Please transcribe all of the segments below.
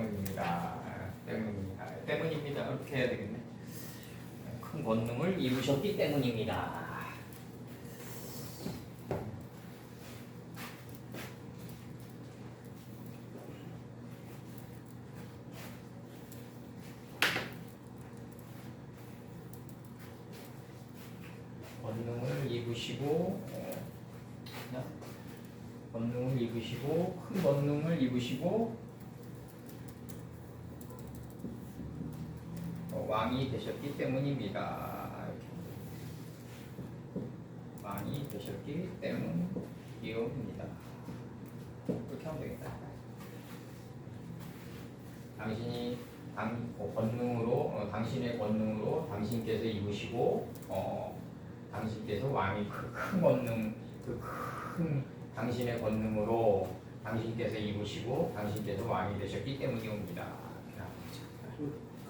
때문입니다. 때문입니다. 이렇게 해야 되겠네. 큰 권능을 이루셨기 때문입니다. 권능을 입으시고 권능을 입으시고 큰 권능을 입으시고 왕이 되셨기 때문입니다. 왕이 되셨기 때문이옵니다. 그렇게 하면 되겠다. 당신이 권능으로 당신의 권능으로 당신께서 입으시고 당신께서 왕이 큰 권능 큰 당신의 권능으로 당신께서 입으시고 당신께서 왕이 되셨기 때문이옵니다.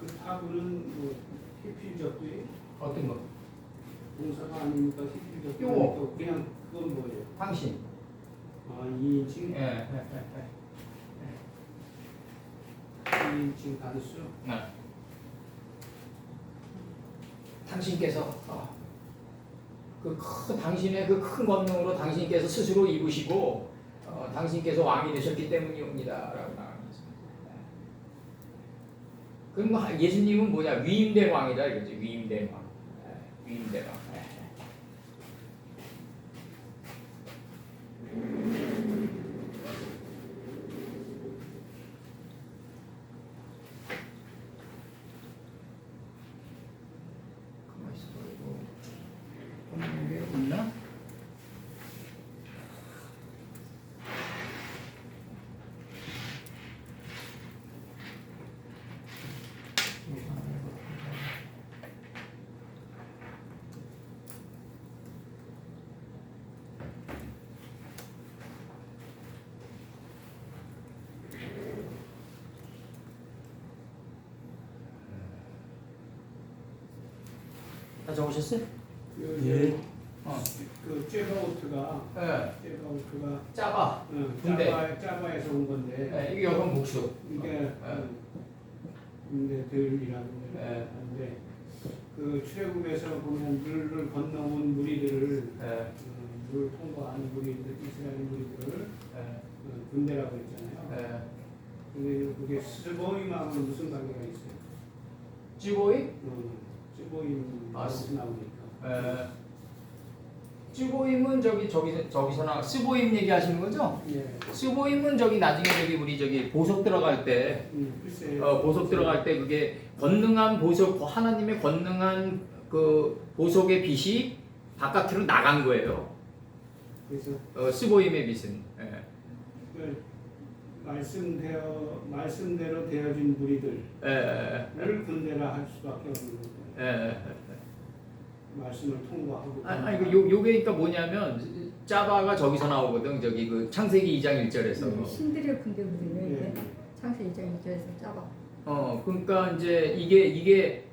그 타구는 뭐 히필적도에 어떤 거? 동사가 아니니까 히필적도 요거. 그냥 그건 뭐예요? 당신. 아 2인칭? 예. 2인칭 단수? 네. 당신께서 당신의 그 큰 권능으로 당신께서 스스로 입으시고 당신께서 왕이 되셨기 때문이옵니다라고 나옵니다. 그럼 예수님은 뭐냐? 위임된 왕이다 이거지. 위임된 왕. 위임된 왕. 있나? 다 적으셨어요? 예. 어. 그 잭아웃가 예. 잭아웃가 짜바. 군대. 짜바에서 온 건데 예, 이게 여성 복수. 이게 군대들이라는 예. 건데 그 출애굽에서 보면 물을 건너온 무리들을 예. 물을 통과한 무리들 이스라엘 무리들을 예. 군대라고 했잖아요. 예. 근데 그게 스보임하고 무슨 관계가 있어요? 찌보이? 스보임에서 나오니까. 찌보임은 저기서 나 스보임 얘기하시는 거죠? 예. 스보임은 나중에 우리 보석 들어갈 때 글쎄. 보석 들어갈 때 그게 권능한 보석 하나님의 권능한 그 보석의 빛이 바깥으로 나간 거예요. 그래서 스보임의 빛은. 예. 그 말씀대로 되어진 무리들을 군대라 할 수밖에 없는 거예요. 말씀을 통과하고. 요게 그러니까 뭐냐면 짜바가 저기서 나오거든. 저기 그 창세기 2장 1절에서. 신들의 군대 무리는 이게 창세기 2장 1절에서 짜봐. 그러니까 이제 이게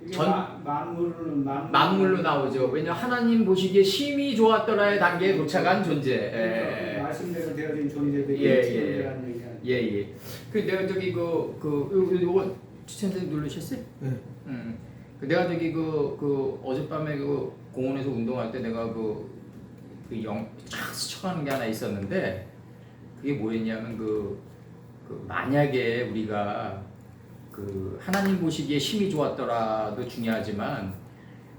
만물로 나오죠. 왜냐 하나님 보시기에 심히 좋았더라의 단계에 도착한 존재. 말씀대로 되어진 존재들이 존재라는 얘기야. 예. 그 내가 저기 요거 추천선 누르셨어요? 네. 내가 저기 어젯밤에 공원에서 운동할 때 내가 쫙 스쳐가는 게 하나 있었는데 그게 뭐였냐면 만약에 우리가 하나님 보시기에 심히 좋았더라도 중요하지만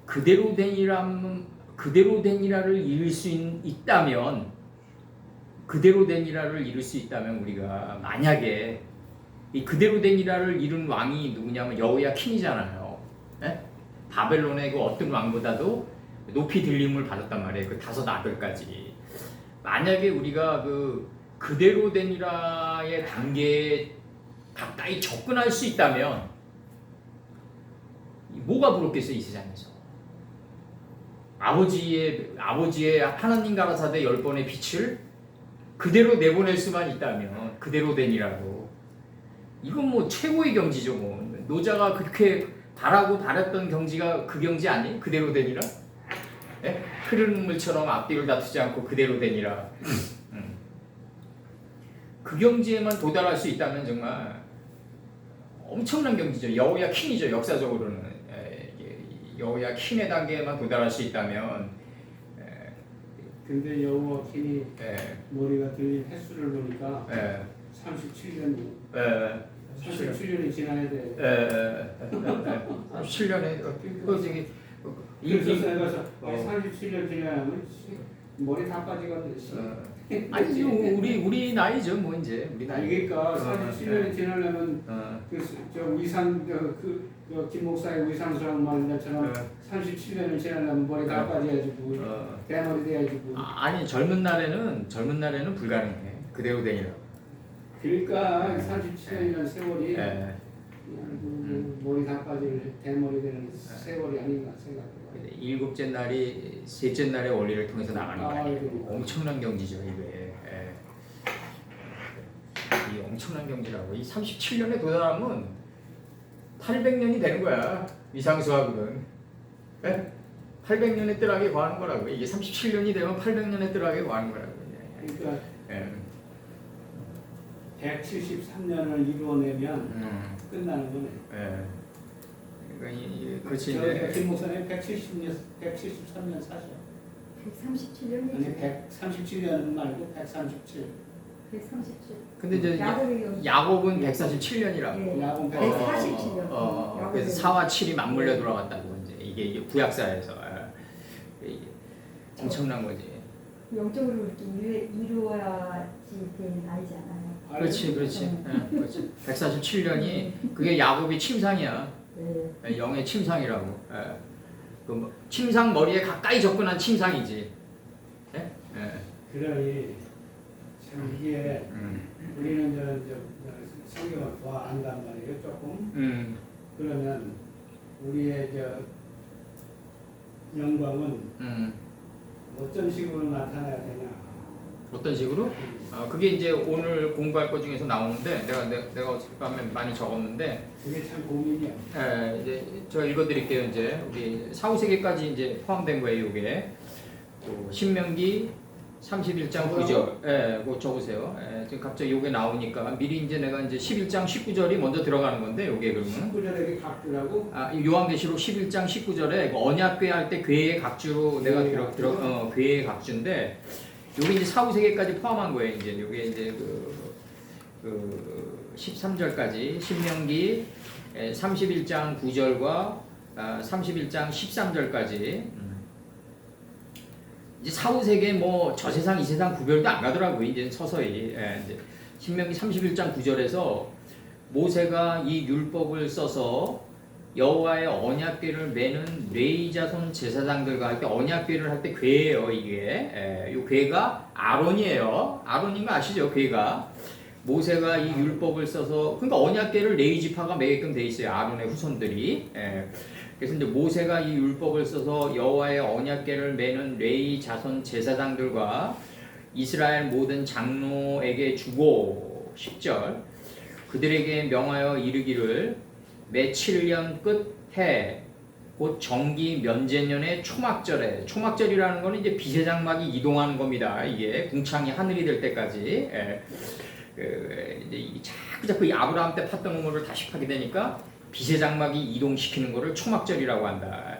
그대로 된 일화를 이룰 수 있다면 우리가 만약에 이 그대로 된 일화를 이룬 왕이 누구냐면 여호야킨이잖아요. 네? 바벨론의 그 어떤 왕보다도 높이 들림을 받았단 말이에요. 그 5 아들까지. 만약에 우리가 그대로 된 일화의 단계에 가까이 접근할 수 있다면 뭐가 부럽겠어요, 이 세상에서. 아버지의 하나님 가라사대 10번의 빛을 그대로 내보낼 수만 있다면 그대로 되니라고. 이건 뭐 최고의 경지죠. 뭐 노자가 그렇게 바랐던 경지가 그 경지 아니에요? 그대로 되니라. 예? 흐르는 물처럼 앞뒤를 다투지 않고 그대로 되니라. 그 경지에만 도달할 수 있다면 정말 엄청난 경지죠. 여호야킨이죠. 역사적으로는 여호야킨의 단계에만 도달할 수 있다면 근데 여호와킨이 예, 머리가 들린 횟수를 보니까 예, 37년이 예, 37년이 지나야 돼. 7년에 저기 그래서 내가 어. 37년 지나면 머리 다 빠지거든. 아니 우리 나이죠 뭐 이제 우리 나이. 그러니까 37년이 지나려면 어. 저 위상 김 목사의 위상스러운 말처럼 37년을 지나려면 머리 다 빠져야지 뭐 대머리 돼야지 뭐. 아니 젊은 날에는 불가능해. 그대로 되니라. 그러니까 37년이라는 세월이 예. 머리 다 빠질 대머리 되는 세월이 아닌가 생각해요. 일곱째 날이 셋째 날의 원리를 통해서 나가는 거 아니에요. 그러니까. 엄청난 경지죠 이게. 예. 이 엄청난 경지라고. 이 37년에 도달하면 800년이 되는 거야. 위상수학은. 예? 800년의 뜰하게 구하는 거라고. 이게 37년이 되면 800년의 뜰하게 구하는 거라고. 그러니까 예. 173년을 이루어내면 끝나는 거네. 예. 그렇지. 김 목사님 173년 사셔. 137년이죠. 아니 137년 말고 137. 137. 근데 이제 야곱이 야곱은 147년이라고. 예. 야곱 147년. 그래서 4와 7이 맞물려 돌아갔다고 이제 이게 구약사에서 이게 엄청난 거지. 영적으로 이렇게 이루어야지 된 나이잖아요. 그렇지. 그렇지. 147년이 그게 야곱의 침상이야. 네. 영의 침상이라고. 그 침상 머리에 가까이 접근한 침상이지. 예? 그러니 참 이게 우리는 저 성경을 더 안단 말이에요 조금. 그러면 우리의 저 영광은 어떤 식으로 나타나야 되냐? 어떤 식으로? 그게 이제 오늘 공부할 것 중에서 나오는데 내가 어젯밤에 많이 적었는데. 그게 참 고민이야. 이제 제가 읽어드릴게요. 이제 우리 사후세계까지 이제 포함된 거예요. 이게 또 신명기 31장 9절. 그거 적으세요. 지금 갑자기 이게 나오니까 미리 이제 내가 이제 11장 19절이 먼저 들어가는 건데 이게 그러면 19절에 각주라고? 요한계시록 11장 19절에 언약궤 할 때 궤의 각주로 내가 궤의 각주인데 요게 이제 사후세계까지 포함한 거예요. 이제 요게 이제 그 13절까지 신명기 31장 9절과 31장 13절까지 이제 사후세계 뭐 저 세상 이 세상 구별도 안 가더라고요. 이제 서서히 이제 신명기 31장 9절에서 모세가 이 율법을 써서 여호와의 언약궤를 매는 레위 자손 제사장들과 할 때 언약궤를 할 때 궤예요. 이게 이 궤가 아론이에요. 아론인 거 아시죠? 궤가 모세가 이 율법을 써서 그러니까 언약궤를 레위 지파가 매게끔 돼 있어요. 아론의 후손들이. 그래서 이제 모세가 이 율법을 써서 여호와의 언약궤를 매는 레위 자손 제사장들과 이스라엘 모든 장로에게 주고 10절 그들에게 명하여 이르기를 매 7년 끝해 곧 정기 면제년의 초막절에 초막절이라는 거는 이제 비세장막이 이동하는 겁니다. 이게 궁창이 하늘이 될 때까지 이제 자꾸 이 아브라함 때 팠던 우물을 다시 파게 되니까 비세장막이 이동시키는 것을 초막절이라고 한다.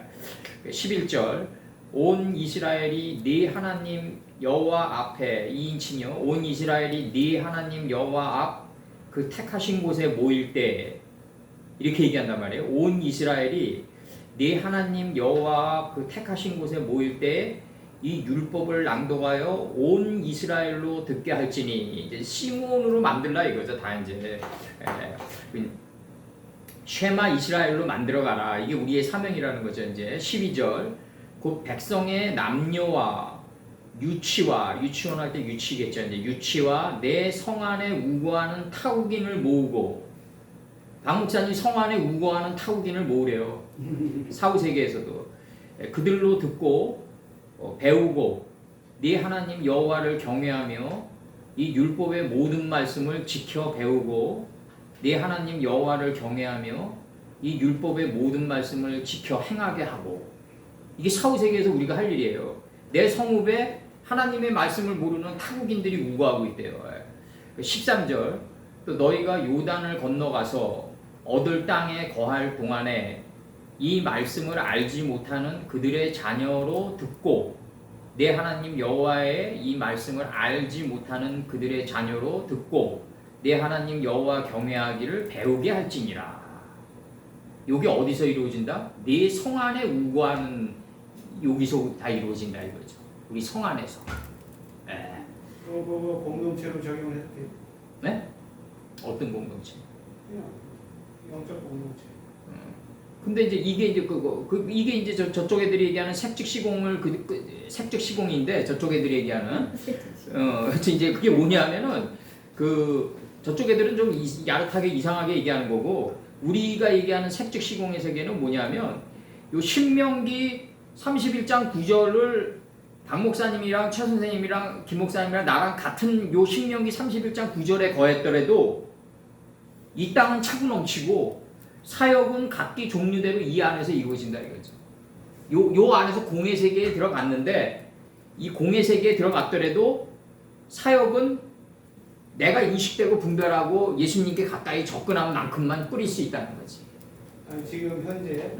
11절 온 이스라엘이 네 하나님 여호와 앞에 2인칭이요. 온 이스라엘이 네 하나님 여호와 앞 그 택하신 곳에 모일 때 이렇게 얘기한단 말이에요. 온 이스라엘이 네 하나님 여호와 그 택하신 곳에 모일 때 이 율법을 낭독하여 온 이스라엘로 듣게 할지니 이제 시몬으로 만들라 이거죠. 다 이제 쉐마 이스라엘로 만들어가라. 이게 우리의 사명이라는 거죠. 이제 12절 곧 백성의 남녀와 유치원 할 때 유치겠죠. 이제 유치와 내 성 안에 우거하는 타국인을 모으고 박 목사님 성 안에 우거하는 타국인을 모으래요. 사후세계에서도 그들로 듣고 배우고 네 하나님 여호와를 경외하며 이 율법의 모든 말씀을 지켜 배우고 네 하나님 여호와를 경외하며 이 율법의 모든 말씀을 지켜 행하게 하고 이게 사후세계에서 우리가 할 일이에요. 내 성읍에 하나님의 말씀을 모르는 타국인들이 우거하고 있대요. 13절 또 너희가 요단을 건너가서 얻을 땅에 거할 동안에 이 말씀을 알지 못하는 그들의 자녀로 듣고 내 하나님 여호와의 이 말씀을 알지 못하는 그들의 자녀로 듣고 내 하나님 여호와 경외하기를 배우게 할지니라. 요게 어디서 이루어진다? 네 성 안에 우거하는 여기서 다 이루어진다 이거죠. 우리 성 안에서. 네. 그 공동체로 적용을 해도 돼요. 네? 어떤 공동체? 그냥 영적 공동체. 근데 이제 이게 이제 이게 이제 저쪽 애들이 얘기하는 색즉 시공을 색즉 시공인데 저쪽 애들이 얘기하는 이제 그게 뭐냐면은 저쪽 애들은 좀 야릇하게 이상하게 얘기하는 거고 우리가 얘기하는 색즉 시공의 세계는 뭐냐면 요 신명기 31장 9절을 박 목사님이랑 최 선생님이랑 김 목사님이랑 나랑 같은 요 신명기 31장 9절에 거했더라도 이 땅은 차고 넘치고 사역은 각기 종류대로 이 안에서 이루어진다 이거죠. 요 안에서 공의 세계에 들어갔는데 이 공의 세계에 들어갔더라도 사역은 내가 인식되고 분별하고 예수님께 가까이 접근한 만큼만 뿌릴 수 있다는 거지. 아니, 지금 현재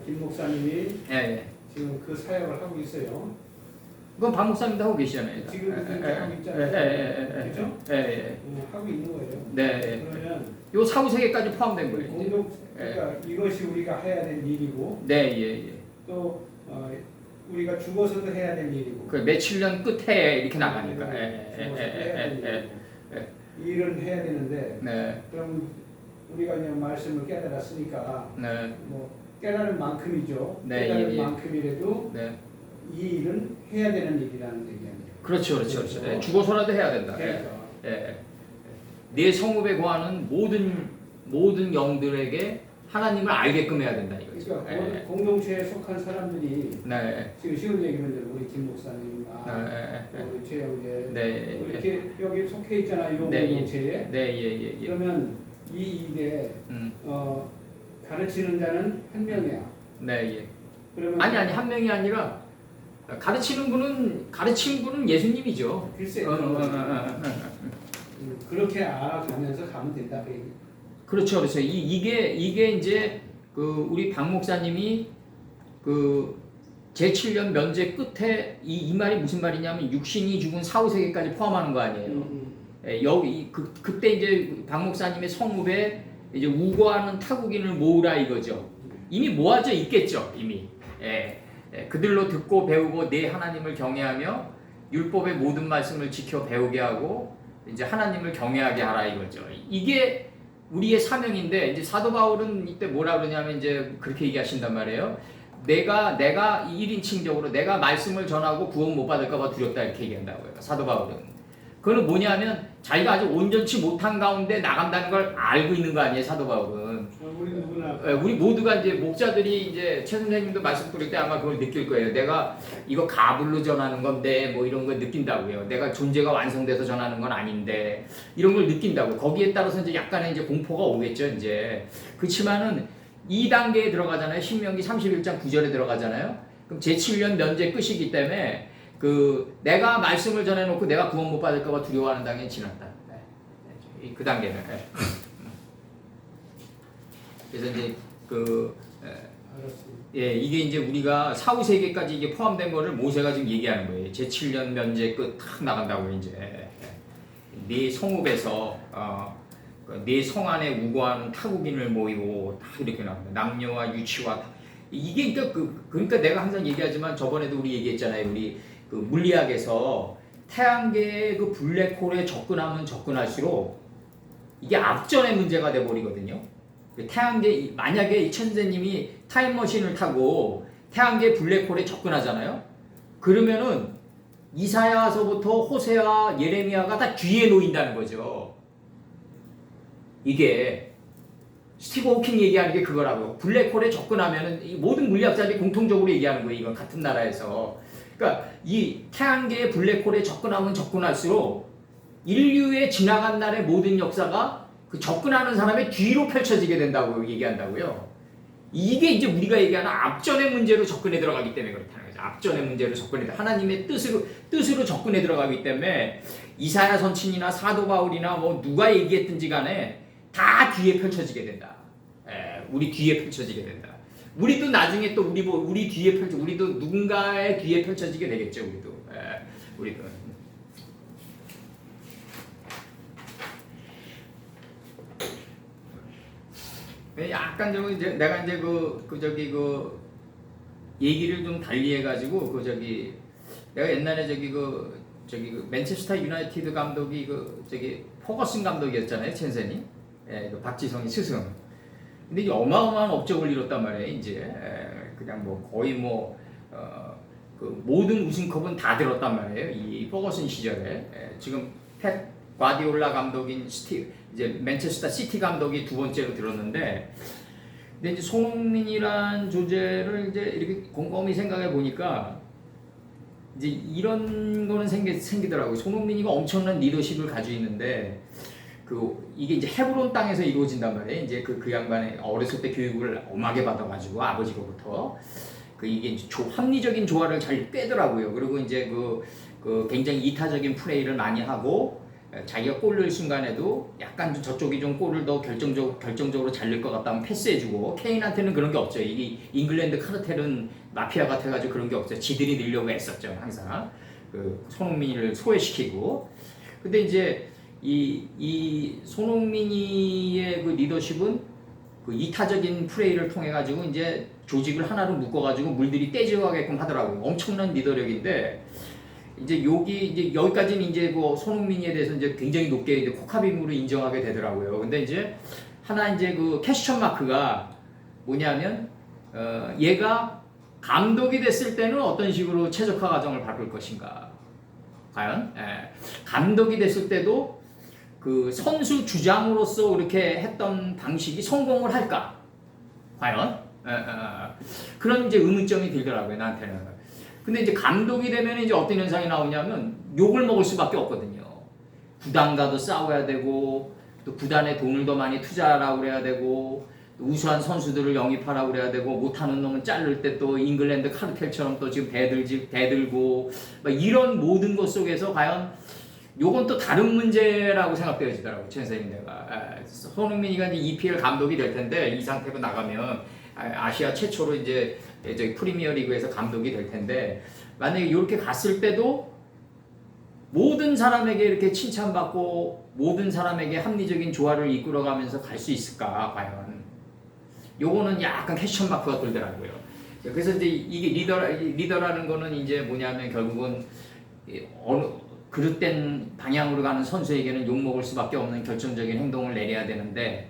김 목사님이 예. 지금 그 사역을 하고 있어요. 그건 박 목사님도 하고 계시잖아요. 지금 하고 있잖아요. 그렇죠? 예. 하고 있는 거예요. 네. 그러면 요 사후 세계까지 포함된 거예요. 이제. 그러니까 이것이 우리가 해야 될 일이고 네, 예. 또 우리가 죽어서도 해야 될 일이고. 그 며칠 년 끝에 이렇게 나가니까. 죽어서도 해야 될 일이고. 이 일을 해야 되는데. 네. 그럼 우리가 그냥 말씀을 깨달았으니까. 네. 뭐 깨달은 만큼이죠. 네, 깨달은 예, 예. 만큼이라도 네. 이 일은 해야 되는 일이라는 얘기예요. 그렇죠. 예, 죽어서라도 해야 된다. 그러니까. 예. 내 성읍에 거하는 모든 영들에게 하나님을 알게끔 해야 된다 이거죠. 그러니까 공동체에 속한 사람들이 네. 지금 쉬운 얘기는 우리 김 목사님, 우리 최영재, 네. 이렇게 여기 속해 있잖아요. 이 공동체에. 네. 그러면 이 일에 가르치는 자는 한 명이야. 네. 예. 그러면 아니 한 명이 아니라 가르치는 분은 예수님이죠. 글쎄. 그렇게 알아가면서 가면 된다. 그렇죠. 이게 이제 우리 박 목사님이 제7년 면제 끝에 이 말이 무슨 말이냐면 육신이 죽은 사후 세계까지 포함하는 거 아니에요. 여기 그때 이제 박 목사님의 성읍에 이제 우거하는 타국인을 모으라 이거죠. 이미 모아져 있겠죠. 이미. 그들로 듣고 배우고 내 하나님을 경외하며 율법의 모든 말씀을 지켜 배우게 하고 이제 하나님을 경외하게 하라 이거죠. 이게 우리의 사명인데 이제 사도 바울은 이때 뭐라 그러냐면 이제 그렇게 얘기하신단 말이에요. 내가 1인칭적으로 내가 말씀을 전하고 구원 못 받을까 봐 두렵다 이렇게 얘기한다고요. 사도 바울은. 그거는 뭐냐면 자기가 아직 온전치 못한 가운데 나간다는 걸 알고 있는 거 아니에요, 사도 바울은. 우리 누구나. 우리 모두가 이제 목자들이 이제 최 선생님도 말씀 드릴 때 아마 그걸 느낄 거예요. 내가 이거 가불로 전하는 건데 뭐 이런 걸 느낀다고요. 내가 존재가 완성돼서 전하는 건 아닌데 이런 걸 느낀다고. 거기에 따라서 이제 약간의 이제 공포가 오겠죠, 이제. 그렇지만은 2단계에 들어가잖아요. 신명기 31장 9절에 들어가잖아요. 그럼 제7년 면제 끝이기 때문에 내가 말씀을 전해놓고 내가 구원 못 받을까봐 두려워하는 단계는 지났다. 그 단계는. 그래서 이제 이게 이제 우리가 사후 세계까지 이게 포함된 거를 모세가 지금 얘기하는 거예요. 제7년 면제 끝 탁 나간다고 이제 네 성읍에서 네 성 안에 우거하는 타국인을 모이고 다 이렇게 나옵니다. 남녀와 유치와 이게 그러니까 내가 항상 얘기하지만 저번에도 우리 얘기했잖아요. 우리 물리학에서 태양계의 블랙홀에 접근하면 접근할수록 이게 앞전의 문제가 돼 버리거든요. 태양계 만약에 이 천재님이 타임머신을 타고 태양계 블랙홀에 접근하잖아요. 그러면은 이사야서부터 호세아, 예레미야가 다 뒤에 놓인다는 거죠. 이게 스티브 호킹 얘기하는 게 그거라고. 블랙홀에 접근하면은 모든 물리학자들이 공통적으로 얘기하는 거예요. 이건 같은 나라에서. 그러니까 이 태양계의 블랙홀에 접근하면 접근할수록 인류의 지나간 날의 모든 역사가 접근하는 사람의 뒤로 펼쳐지게 된다고 얘기한다고요. 이게 이제 우리가 얘기하는 앞전의 문제로 접근해 들어가기 때문에 그렇다는 거죠. 앞전의 문제로 접근해 하나님의 뜻으로 접근해 들어가기 때문에 이사야 선친이나 사도 바울이나 뭐 누가 얘기했든지 간에 다 뒤에 펼쳐지게 된다. 우리 뒤에 펼쳐지게 된다. 우리도 나중에 또 우리 뒤에 우리도 누군가의 뒤에 펼쳐지게 되겠죠. 우리도. 약간 좀 이제 내가 이제 그 얘기를 좀 달리 해가지고 내가 옛날에 그 맨체스터 유나이티드 감독이 포거슨 감독이었잖아요, 첸센이. 그 박지성이 스승. 근데 이제 어마어마한 업적을 이뤘단 말이에요, 이제. 그냥 뭐 거의 그 모든 우승컵은 다 들었단 말이에요, 이 포거슨 시절에. 지금 펩 과디올라 감독인 이제 맨체스터 시티 감독이 두 번째로 들었는데, 근데 이제 손흥민이란 존재를 이제 이렇게 곰곰이 생각해 보니까 이제 이런 거는 생기더라고요. 손흥민이가 엄청난 리더십을 가지고 있는데 이게 이제 헤브론 땅에서 이루어진단 말이에요. 이제 그 양반의 어렸을 때 교육을 엄하게 받아가지고 아버지로부터 이게 이제 합리적인 조화를 잘 꿰더라고요. 그리고 이제 굉장히 이타적인 플레이를 많이 하고 자기가 골 넣을 순간에도 약간 저쪽이 좀 골을 더 결정적으로 잘 넣을 것 같다면 패스해주고, 케인한테는 그런 게 없죠. 이게 잉글랜드 카르텔은 마피아 같아가지고 그런 게 없어요. 지들이 넣으려고 했었죠, 항상. 손흥민이를 소외시키고. 근데 이제 이 손흥민이의 그 리더십은 이타적인 플레이를 통해 가지고 이제 조직을 하나로 묶어가지고 물들이 떼져가게끔 하더라고요. 엄청난 리더력인데. 이제 여기까지는 이제 손흥민에 대해서 이제 굉장히 높게 이제 코카빔으로 인정하게 되더라고요. 근데 이제 하나 이제 퀘스천 마크가 뭐냐면, 얘가 감독이 됐을 때는 어떤 식으로 최적화 과정을 밟을 것인가. 과연? 감독이 됐을 때도 선수 주장으로서 그렇게 했던 방식이 성공을 할까? 과연? 그런 이제 의문점이 들더라고요, 나한테는. 근데 이제 감독이 되면 이제 어떤 현상이 나오냐면 욕을 먹을 수밖에 없거든요. 구단과도 싸워야 되고, 또 구단에 돈을 더 많이 투자하라고 그래야 되고, 우수한 선수들을 영입하라고 그래야 되고, 못하는 놈은 자를 때 또 잉글랜드 카르텔처럼 또 지금 대들고, 막 이런 모든 것 속에서 과연 요건 또 다른 문제라고 생각되어지더라고요, 선생님네가. 손흥민이가 이제 EPL 감독이 될 텐데, 이 상태로 나가면 아시아 최초로 이제 저기 프리미어리그에서 감독이 될 텐데, 만약에 이렇게 갔을 때도 모든 사람에게 이렇게 칭찬받고 모든 사람에게 합리적인 조화를 이끌어가면서 갈 수 있을까, 과연? 요거는 약간 퀘스천 마크가 들더라고요. 그래서 이제 이게 리더라는 거는 이제 뭐냐면 결국은 어느 그릇된 방향으로 가는 선수에게는 욕먹을 수밖에 없는 결정적인 행동을 내려야 되는데,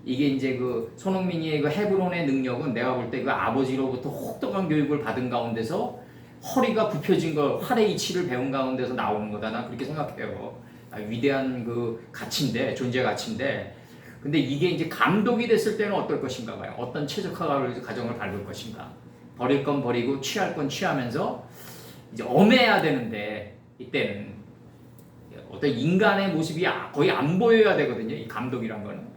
이게 이제 손흥민이의 헤브론의 능력은 내가 볼 때 아버지로부터 혹독한 교육을 받은 가운데서 허리가 굽혀진 걸 활의 이치를 배운 가운데서 나오는 거다. 난 그렇게 생각해요. 위대한 가치인데, 존재 가치인데, 근데 이게 이제 감독이 됐을 때는 어떨 것인가 봐요. 어떤 최적화 과정을 밟을 것인가. 버릴 건 버리고 취할 건 취하면서 이제 엄해야 되는데, 이때는 어떤 인간의 모습이 거의 안 보여야 되거든요, 이 감독이란 거는.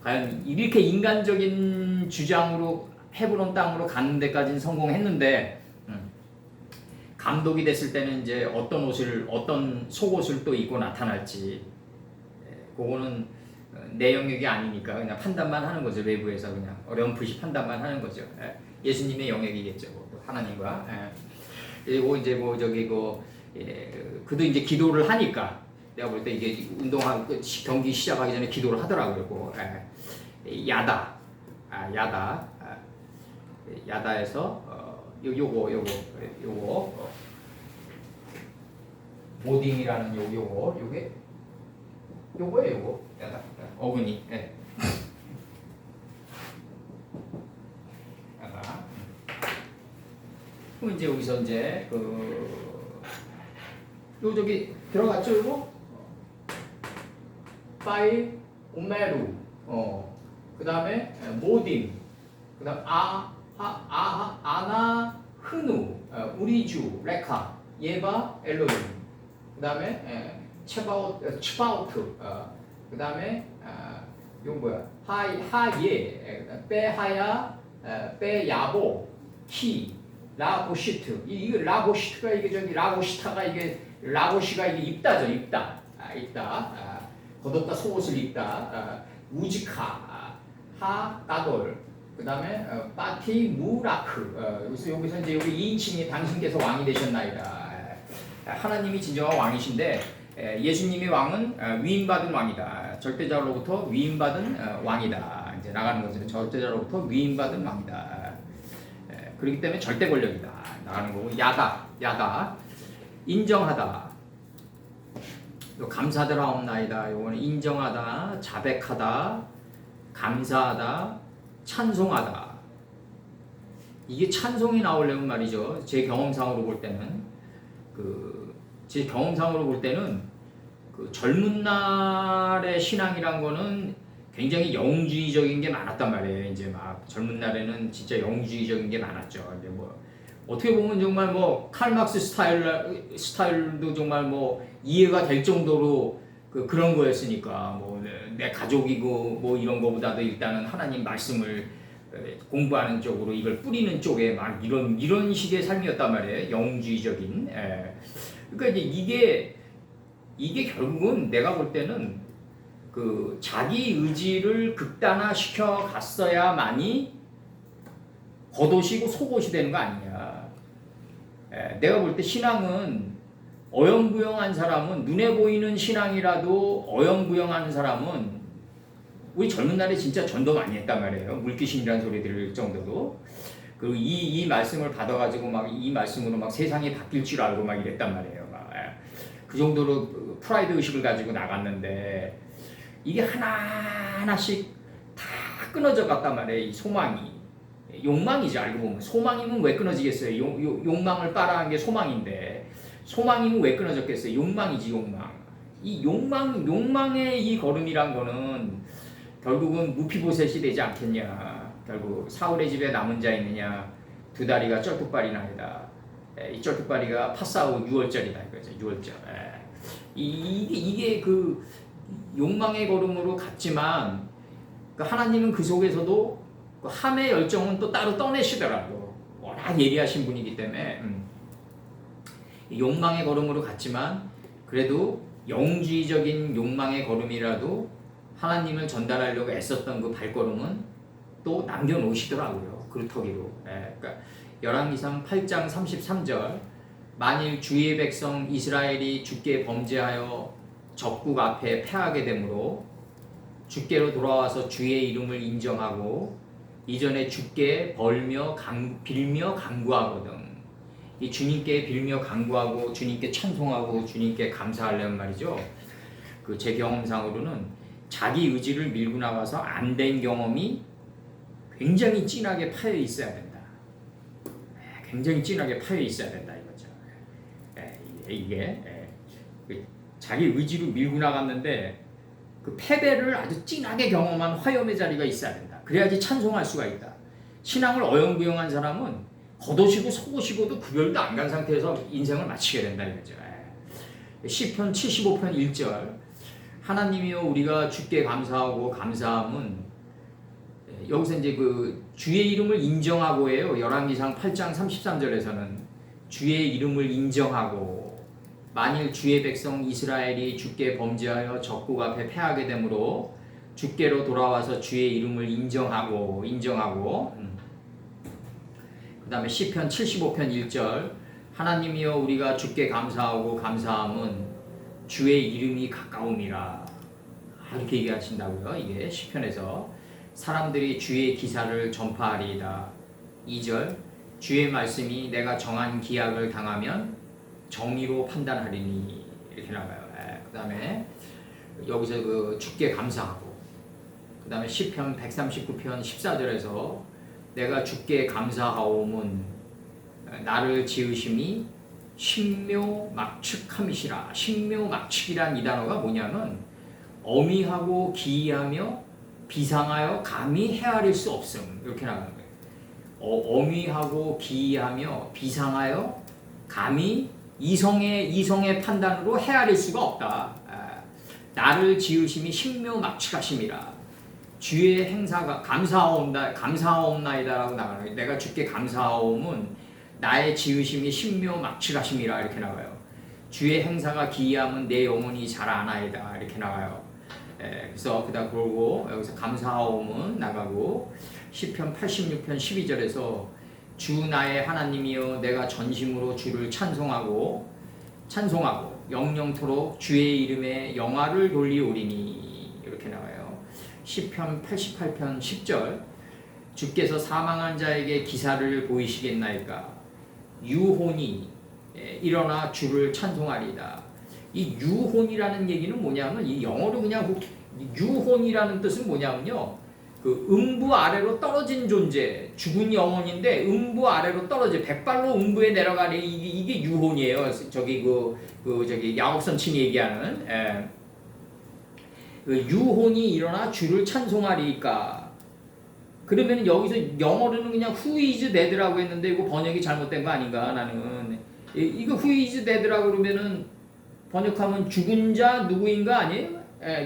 과연 이렇게 인간적인 주장으로 헤브론 땅으로 가는 데까지는 성공했는데, 감독이 됐을 때는 이제 어떤 속옷을 또 입고 나타날지, 그거는 내 영역이 아니니까 그냥 판단만 하는 거죠. 외부에서 그냥 어렴풋이 판단만 하는 거죠. 예수님의 영역이겠죠, 하나님과. 그리고 이제 그도 이제 기도를 하니까, 내가 볼 때 이게 운동하고 경기 시작하기 전에 기도를 하더라고요. 야다에서 요거 모딩이라는 요거예요. 야다 어근이. 야다. 그럼 이제 여기서 이제 저기 들어갔죠, 이거? 파이 오메루, 그 다음에 모딘, 그 다음 아나 흐누, 우리주 레카, 예바 엘로임, 그 다음에 츠바우트, 그 다음에 이거 뭐야? 하예, 빼하야, 빼야보, 히, 라보시트. 이거 라보시트가 이게 저기 라보시타가 이게 라보시가 이게 입다죠, 입다. 걷었다 속옷을 입다. 우지카, 하 까돌. 그 다음에 빠티 무라크. 여기서 이제 여기 2인칭이 당신께서 왕이 되셨나이다. 하나님이 진정한 왕이신데 예수님의 왕은 위임받은 왕이다. 절대자로부터 위임받은 왕이다. 이제 나가는 거죠. 절대자로부터 위임받은 왕이다. 그렇기 때문에 절대 권력이다. 나가는 거고 야다 인정하다. 감사드라옵나이다. 요거는 인정하다, 자백하다, 감사하다, 찬송하다. 이게 찬송이 나오려면 말이죠. 제 경험상으로 볼 때는 그 젊은 날의 신앙이란 거는 굉장히 영웅주의적인 게 많았단 말이에요. 이제 막 젊은 날에는 진짜 영웅주의적인 게 많았죠. 근데 뭐 어떻게 보면 정말 뭐 칼막스 스타일도 정말 뭐 이해가 될 정도로 그런 거였으니까 뭐 내 가족이고 뭐 이런 거보다도 일단은 하나님 말씀을 공부하는 쪽으로 이걸 뿌리는 쪽에 막 이런 식의 삶이었단 말이에요. 영웅주의적인. 그러니까 이제 이게 결국은 내가 볼 때는 그 자기 의지를 극단화시켜 갔어야만이 겉옷이고 속옷이 되는 거 아니냐. 내가 볼 때 신앙은 어영부영한 사람은, 눈에 보이는 신앙이라도 어영부영한 사람은 우리 젊은 날에 진짜 전도 많이 했단 말이에요. 물귀신이라는 소리 들을 정도로. 그리고 이 말씀을 받아가지고 막 이 말씀으로 막 세상이 바뀔 줄 알고 막 이랬단 말이에요. 그 정도로 프라이드 의식을 가지고 나갔는데 이게 하나하나씩 다 끊어져 갔단 말이에요. 이 소망이. 욕망이지 알고 보면. 소망이면 왜 끊어지겠어요? 욕망을 따라한 게 소망인데 소망이면 왜 끊어졌겠어요? 욕망이지 욕망. 이 욕망의 이 걸음이란 거는 결국은 무피보셋이 되지 않겠냐. 결국 사울의 집에 남은 자 있느냐. 두 다리가 쩔뚝발이 나이다. 이 쩔뚝발이가 파사오 6월절이다 이거죠. 6월절. 이게 그 욕망의 걸음으로 갔지만 하나님은 그 속에서도 그 함의 열정은 또 따로 떠내시더라고. 워낙 예리하신 분이기 때문에 욕망의 걸음으로 갔지만 그래도 영주의적인 욕망의 걸음이라도 하나님을 전달하려고 애썼던 그 발걸음은 또 남겨놓으시더라고요. 그루터기로. 그러니까 열왕기상 8장 33절 만일 주의 백성 이스라엘이 주께 범죄하여 적국 앞에 패하게 되므로 주께로 돌아와서 주의 이름을 인정하고 이전에 주께 빌며 간구하거든. 이 주님께 빌며 간구하고 주님께 찬송하고 주님께 감사하려는 말이죠. 그 제 경험상으로는 자기 의지를 밀고 나가서 안 된 경험이 굉장히 진하게 파여 있어야 된다. 굉장히 진하게 파여 있어야 된다 이거죠. 이게 자기 의지로 밀고 나갔는데 그 패배를 아주 진하게 경험한 화염의 자리가 있어야 된다. 그래야지 찬송할 수가 있다. 신앙을 어영부영한 사람은 겉옷이고 속옷이고도 구별도 안 간 상태에서 인생을 마치게 된다 이거죠. 시편 75편 1절 하나님이여 우리가 주께 감사하고 감사함은 여기서 이제 그 주의 이름을 인정하고 해요. 열왕기상 8장 33절에서는 주의 이름을 인정하고 만일 주의 백성 이스라엘이 주께 범죄하여 적국 앞에 패하게 되므로 주께로 돌아와서 주의 이름을 인정하고 그 다음에 시편 75편 1절 하나님이여 우리가 주께 감사하고 감사함은 주의 이름이 가까움이라 이렇게 얘기하신다고요. 이게 시편에서 사람들이 주의 기사를 전파하리이다. 2절 주의 말씀이 내가 정한 기약을 당하면 정의로 판단하리니 이렇게 나가요. 그 다음에 여기서 그 주께 감사하고 그 다음에 시편 139편 14절에서 내가 주께 감사하오문 나를 지으심이 신묘막측함이시라. 신묘막측이란 이 단어가 뭐냐면 어미하고 기이하며 비상하여 감히 헤아릴 수 없음 이렇게 나가는 거예요. 어미하고 기이하며 비상하여 감히 이성의 판단으로 헤아릴 수가 없다. 나를 지으심이 신묘막측하심이라. 주의 행사가 감사하옵나이다라고 나가는 거예요. 내가 주께 감사하옴은 나의 지으심이 신묘막측하심이라 이렇게 나가요. 주의 행사가 기이함은 내 영혼이 잘 아나이다 이렇게 나가요. 그래서 그다음 그러고 여기서 감사하오문 나가고 시편 86편 12절에서 주 나의 하나님이여 내가 전심으로 주를 찬송하고 영영토록 주의 이름에 영화를 돌리오리니 이렇게 나와요. 시편 88편 10절 주께서 사망한 자에게 기사를 보이시겠나이까 유혼이 일어나 주를 찬송하리다. 이 유혼이라는 얘기는 뭐냐면 이 영어로 그냥 유혼이라는 뜻은 뭐냐면요. 그 음부 아래로 떨어진 존재, 죽은 영혼인데 음부 아래로 떨어져 백발로 음부에 내려가니 이게 유혼이에요. 저기 저기 야곱선친이 얘기하는 그 유혼이 일어나 주를 찬송하리까. 그러면 여기서 영어로는 그냥 who is dead라고 했는데 이거 번역이 잘못된 거 아닌가 나는. 이거 who is dead라고 그러면은 번역하면 죽은 자 누구인가 아니에요?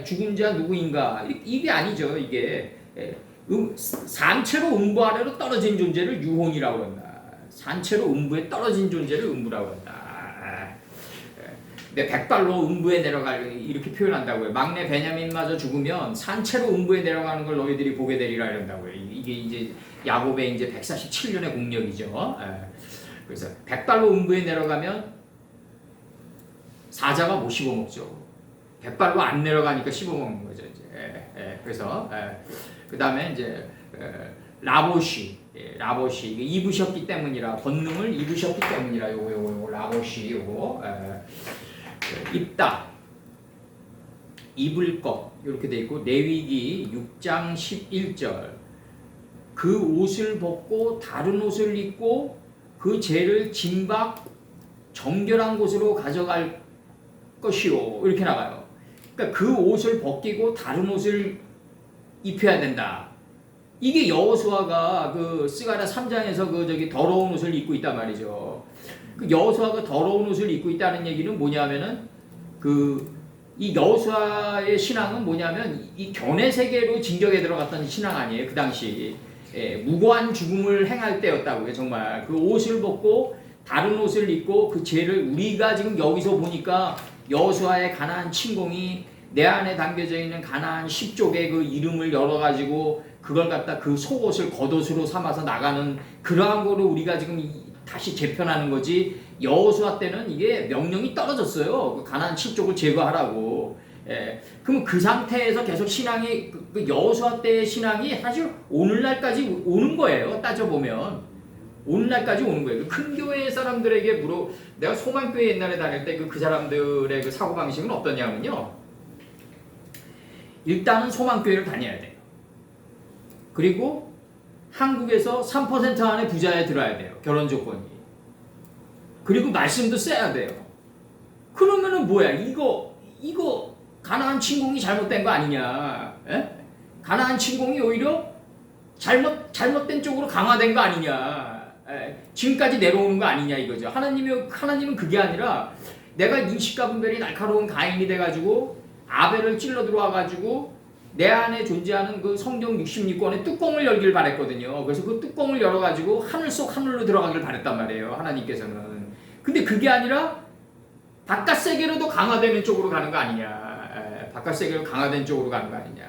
죽은 자 누구인가 이게 아니죠. 이게 산채로 음부 아래로 떨어진 존재를 유혼이라고 한다. 산채로 음부에 떨어진 존재를 음부라고 한다. 내 백발로 음부에 내려갈 이렇게 표현한다고요. 막내 베냐민마저 죽으면 산채로 음부에 내려가는 걸 너희들이 보게 되리라 이런다고요. 이게 이제 야곱의 이제 147년의 공력이죠. 그래서 백발로 음부에 내려가면 사자가 못 씹어먹죠. 백발로 안 내려가니까 씹어먹는 거죠. 이제. 그래서 그 다음에 이제 라보시 이게 입으셨기 때문이라 권능을 입으셨기 때문이라 요거 라보시 요거 입다 입을 것 이렇게 돼 있고 레위기 6장 11절 그 옷을 벗고 다른 옷을 입고 그 죄를 진박 정결한 곳으로 가져갈 것이요 이렇게 나가요. 그러니까 그 옷을 벗기고 다른 옷을 입혀야 된다. 이게 여호수아가 그 스가랴 3장에서 그 저기 더러운 옷을 입고 있단 말이죠. 그 여호수아가 더러운 옷을 입고 있다는 얘기는 뭐냐면은 이 여호수아의 신앙은 뭐냐면 이 견해 세계로 진격에 들어갔던 신앙 아니에요. 그 당시 무고한 죽음을 행할 때였다고요. 정말 그 옷을 벗고 다른 옷을 입고 그 죄를 우리가 지금 여기서 보니까 여호수아의 가나안 침공이 내 안에 담겨져 있는 가나안 10족의 그 이름을 열어가지고 그걸 갖다 그 속옷을 겉옷으로 삼아서 나가는 그러한 거로 우리가 지금 다시 재편하는 거지. 여호수아 때는 이게 명령이 떨어졌어요. 그 가나안 10족을 제거하라고. 그럼 그 상태에서 계속 신앙이 그 여호수아 때의 신앙이 사실 오늘날까지 오는 거예요. 따져보면. 오늘날까지 오는 거예요. 큰 교회 사람들에게 내가 소망교회 옛날에 다닐 때 그 사람들의 그 사고방식은 어떠냐면요. 일단은 소망교회를 다녀야 돼요. 그리고 한국에서 3% 안에 부자에 들어야 돼요. 결혼 조건이. 그리고 말씀도 써야 돼요. 그러면은 뭐야? 이거 가나안 침공이 잘못된 거 아니냐? 가나안 침공이 오히려 잘못된 쪽으로 강화된 거 아니냐? 지금까지 내려오는 거 아니냐 이거죠. 하나님은 그게 아니라 내가 인식과 분별이 날카로운 가인이 돼가지고 아벨을 찔러 들어와가지고 내 안에 존재하는 그 성경 66권의 뚜껑을 열길 바랬거든요. 그래서 그 뚜껑을 열어가지고 하늘 속 하늘로 들어가길 바랬단 말이에요. 하나님께서는. 근데 그게 아니라 바깥 세계로도 강화되는 쪽으로 가는 거 아니냐. 바깥 세계로 강화된 쪽으로 가는 거 아니냐.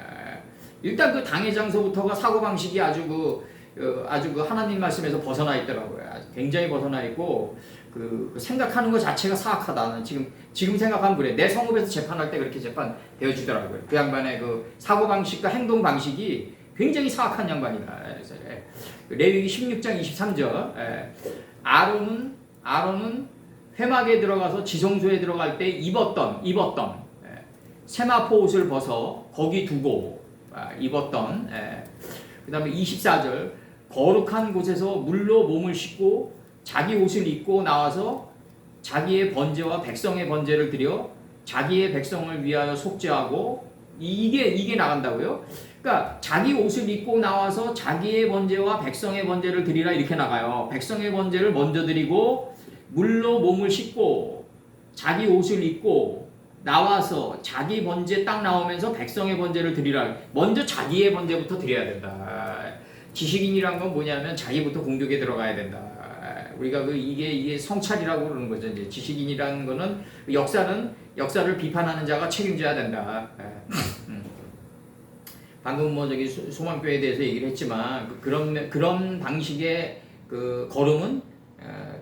일단 그 당회장서부터가 사고방식이 아주 그 하나님 말씀에서 벗어나 있더라고요. 굉장히 벗어나 있고 그 생각하는 것 자체가 사악하다. 나는 지금 생각하면 그래. 내 성읍에서 재판할 때 그렇게 재판 되어주더라고요. 그 양반의 그 사고 방식과 행동 방식이 굉장히 사악한 양반이다. 그래서 레위기 16장 23절 아론은 회막에 들어가서 지성소에 들어갈 때 입었던 세마포 옷을 벗어 거기 두고 입었던 그 다음에 24절 거룩한 곳에서 물로 몸을 씻고 자기 옷을 입고 나와서 자기의 번제와 백성의 번제를 드려 자기의 백성을 위하여 속죄하고 이게 나간다고요. 그러니까 자기 옷을 입고 나와서 자기의 번제와 백성의 번제를 드리라 이렇게 나가요. 백성의 번제를 먼저 드리고 물로 몸을 씻고 자기 옷을 입고 나와서 자기 번제 딱 나오면서 백성의 번제를 드리라. 먼저 자기의 번제부터 드려야 된다. 지식인이란 건 뭐냐면 자기부터 공격에 들어가야 된다. 우리가 이게 성찰이라고 그러는 거죠. 이제 지식인이라는 거는 역사를 비판하는 자가 책임져야 된다. 방금 뭐 저기 소망교회에 대해서 얘기를 했지만 그런 방식의 그 걸음은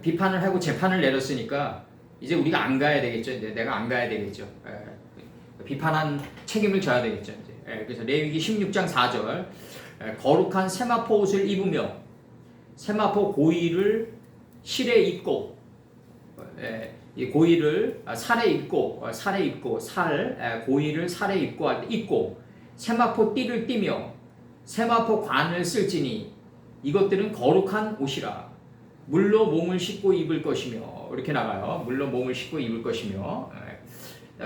비판을 하고 재판을 내렸으니까 이제 우리가 안 가야 되겠죠. 이제 내가 안 가야 되겠죠. 비판한 책임을 져야 되겠죠. 이제. 그래서 레위기 16장 4절 거룩한 세마포 옷을 입으며 세마포 고의를 실에 입고 이 고의를 살에 입고 고의를 살에 입고 세마포 띠를 띠며 세마포 관을 쓸지니 이것들은 거룩한 옷이라 물로 몸을 씻고 입을 것이며 이렇게 나가요. 물로 몸을 씻고 입을 것이며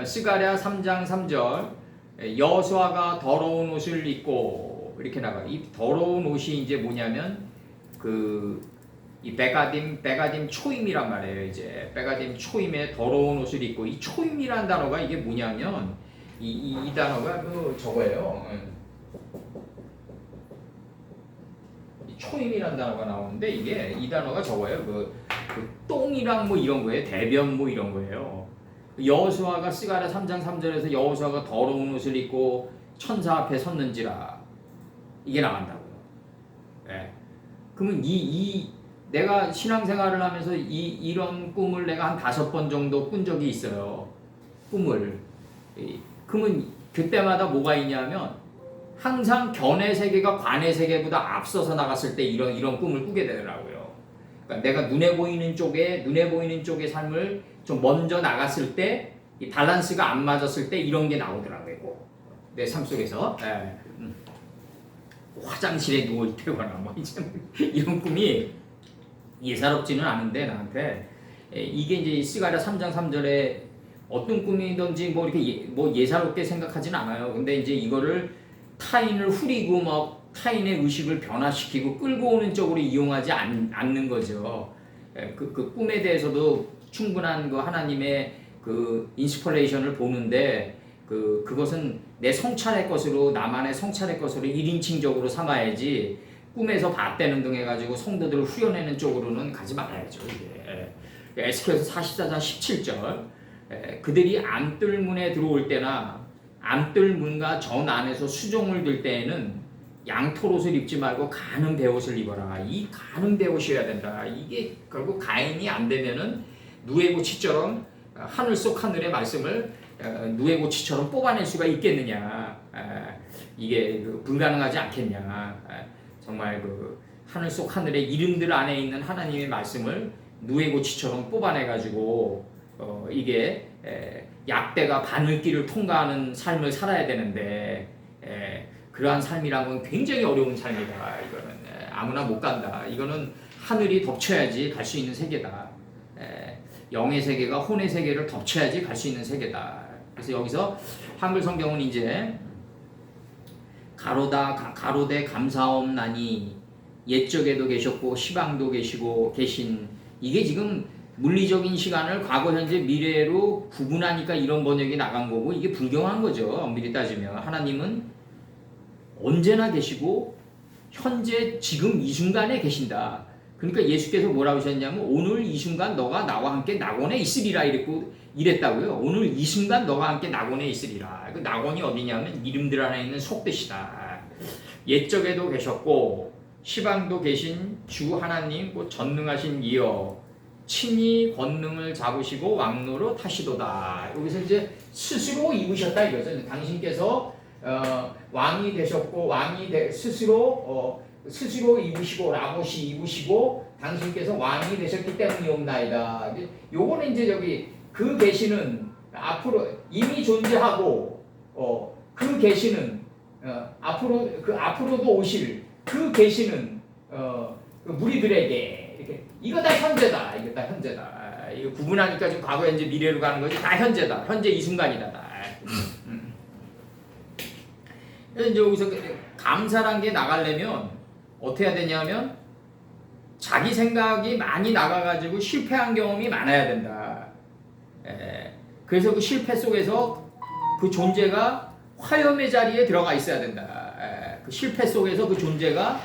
스가랴 3장 3절 여호수아가 더러운 옷을 입고 이렇게 나가요. 이 더러운 옷이 이제 뭐냐면 이 베가딤 초임이란 말이에요. 이제 베가딤 초임에 더러운 옷을 입고 이 초임이란 단어가 이게 뭐냐면 이 단어가 저거예요. 이 초임이란 단어가 나오는데 이게 이 단어가 저거예요. 그 똥이랑 뭐 이런 거예요. 대변 뭐 이런 거예요. 여호수아가 스가랴 3장 3절에서 여호수아가 더러운 옷을 입고 천사 앞에 섰는지라 이게 나간다고요. 예. 그러면 내가 신앙생활을 하면서 이런 꿈을 내가 한 5번 정도 꾼 적이 있어요. 꿈을. 그러면 그때마다 뭐가 있냐면 항상 견의 세계가 관의 세계보다 앞서서 나갔을 때 이런 꿈을 꾸게 되더라고요. 그러니까 내가 눈에 보이는 쪽의 삶을 좀 먼저 나갔을 때 이 밸런스가 안 맞았을 때 이런 게 나오더라고요. 내 삶 속에서. 화장실에 누워 있다거나 뭐 이런 꿈이 예사롭지는 않은데 나한테 이게 이제 스가랴 3장 3절에 어떤 꿈이든지 뭐 이렇게 예사롭게 생각하지는 않아요. 근데 이제 이거를 타인을 후리고 막 타인의 의식을 변화시키고 끌고 오는 쪽으로 이용하지 않는 거죠. 그 꿈에 대해서도 충분한 그 하나님의 그 인스퍼레이션을 보는데 그것은 내 성찰의 것으로 나만의 성찰의 것으로 1인칭적으로 삼아야지 꿈에서 봤다는 등 해가지고 성도들을 후려내는 쪽으로는 가지 말아야죠. 이게. 에스겔서 44장 17절 그들이 암뜰문에 들어올 때나 암뜰문과 전 안에서 수종을 들 때에는 양털옷을 입지 말고 가는 베옷을 입어라. 이 가는 베옷이어야 된다. 이게 결국 가인이 안 되면은 누에고치처럼 하늘 속 하늘의 말씀을 누에고치처럼 뽑아낼 수가 있겠느냐. 이게 불가능하지 않겠냐. 정말 하늘 속 하늘의 이름들 안에 있는 하나님의 말씀을 누에고치처럼 뽑아내가지고 이게 약대가 바늘길을 통과하는 삶을 살아야 되는데 그러한 삶이란 건 굉장히 어려운 삶이다. 이거는 아무나 못 간다. 이거는 하늘이 덮쳐야지 갈 수 있는 세계다. 영의 세계가 혼의 세계를 덮쳐야지 갈 수 있는 세계다. 그래서 여기서 한글 성경은 이제 가로되 감사옵나니 옛적에도 계셨고 시방도 계신 이게 지금 물리적인 시간을 과거, 현재, 미래로 구분하니까 이런 번역이 나간 거고 이게 불경한 거죠. 엄밀히 따지면 하나님은 언제나 계시고 현재 지금 이 순간에 계신다. 그러니까 예수께서 뭐라고 하셨냐면 오늘 이 순간 너가 나와 함께 낙원에 있으리라 이랬다고요. 오늘 이 순간 너가 함께 낙원에 있으리라. 그 낙원이 어디냐면 이름들 안에 있는 속뜻이다. 옛적에도 계셨고 시방도 계신 주 하나님 곧 전능하신 이여 친히 권능을 잡으시고 왕노로 타시도다. 여기서 이제 스스로 입으셨다 이거죠. 당신께서 왕이 되셨고 스스로 입으시고 라봇이 입으시고 당신께서 왕이 되셨기 때문이옵나이다. 요거는 이제 저기 그 계시는 앞으로 이미 존재하고 그 계시는 앞으로도 오실 그 계시는 그 무리들에게 이렇게 이거 다 현재다. 이거 다 현재다. 이거 구분하니까 지금 과거, 현재, 미래로 가는 거지. 다 현재다. 현재 이 순간이다. 이제 여기서 감사란 게 나가려면 어떻게 해야 되냐면 자기 생각이 많이 나가가지고 실패한 경험이 많아야 된다. 그래서 그 실패 속에서 그 존재가 화염의 자리에 들어가 있어야 된다. 그 실패 속에서 그 존재가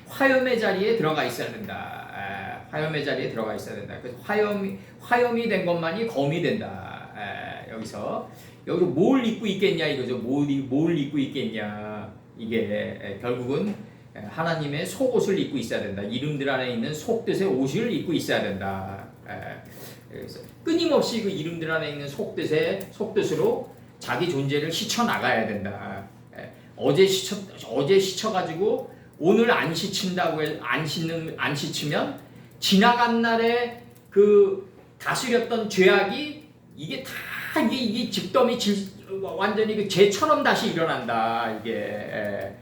화염의 자리에 들어가 있어야 된다. 화염의 자리에 들어가 있어야 된다. 그래서 화염이 된 것만이 검이 된다. 여기서 뭘 입고 있겠냐 이거죠. 뭘 입고 있겠냐. 이게 결국은 하나님의 속옷을 입고 있어야 된다. 이름들 안에 있는 속뜻의 옷을 입고 있어야 된다. 그래서 끊임없이 그 이름들 안에 있는 속뜻으로 자기 존재를 씻어 나가야 된다. 어제 씻어가지고 오늘 안 씻힌다고 안 씻으면 지나간 날에 그 다스렸던 죄악이 이게 다 이게 집덤이 완전히 그 죄처럼 다시 일어난다. 이게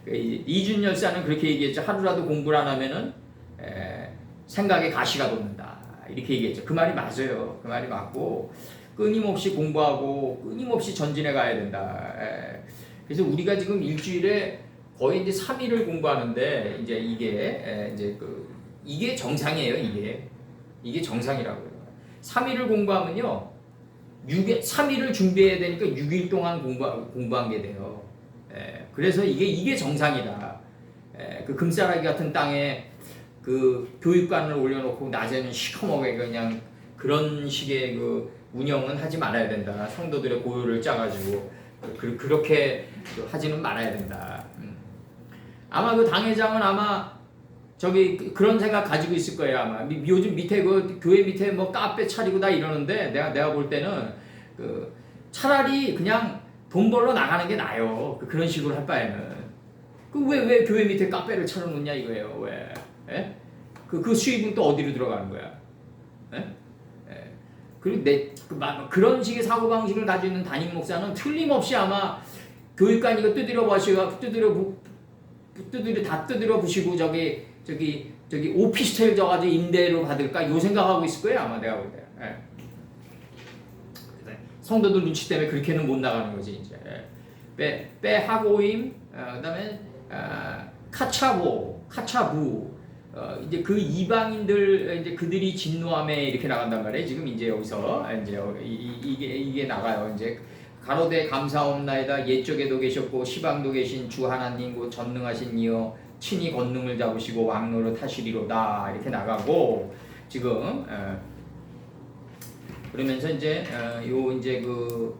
이준 열사는 그렇게 얘기했죠. 하루라도 공부를 안 하면은 생각에 가시가 돋는다. 이렇게 얘기했죠. 그 말이 맞아요. 그 말이 맞고 끊임없이 공부하고 끊임없이 전진해 가야 된다. 그래서 우리가 지금 일주일에 거의 이제 3일을 공부하는데 이제 이게 정상이에요. 이게 정상이라고요. 3일을 공부하면요. 3일을 준비해야 되니까 6일 동안 공부한 게 돼요. 그래서 이게 정상이다. 그 금싸라기 같은 땅에 그 교육관을 올려놓고 낮에는 시커멓게 그냥 그런 식의 그 운영은 하지 말아야 된다. 성도들의 고요를 짜가지고 그렇게 하지는 말아야 된다. 아마 그 당회장은 아마 저기 그런 생각 가지고 있을 거예요. 아마 요즘 밑에 그 교회 밑에 뭐 카페 차리고 다 이러는데 내가 볼 때는 그 차라리 그냥 돈 벌러 나가는 게 나아요. 그런 식으로 할 바에는 왜 교회 밑에 카페를 차려놓냐 이거예요. 왜? 예? 그 수입은 또 어디로 들어가는 거야? 예? 그리고 그런 식의 사고 방식을 가지고 있는 담임 목사는 틀림없이 아마 교육관 이거 두드려 부시고 저기 오피스텔 저가지고 임대로 받을까 요 생각하고 있을 거예요. 아마 내가 볼 때. 성도들 눈치 때문에 그렇게는 못 나가는 거지 이제. 빼하고임, 그다음에 카차부. 이제 그 이방인들 이제 그들이 진노함에 이렇게 나간단 말이에요. 지금 이제 여기서 이제 이게 나가요. 이제 가로되 감사옵나이다. 옛적에도 계셨고 시방도 계신 주 하나님 곧 전능하신 이여 친히 권능을 잡으시고 왕노릇 하시리로다. 이렇게 나가고 지금 그러면서 이제 이제 그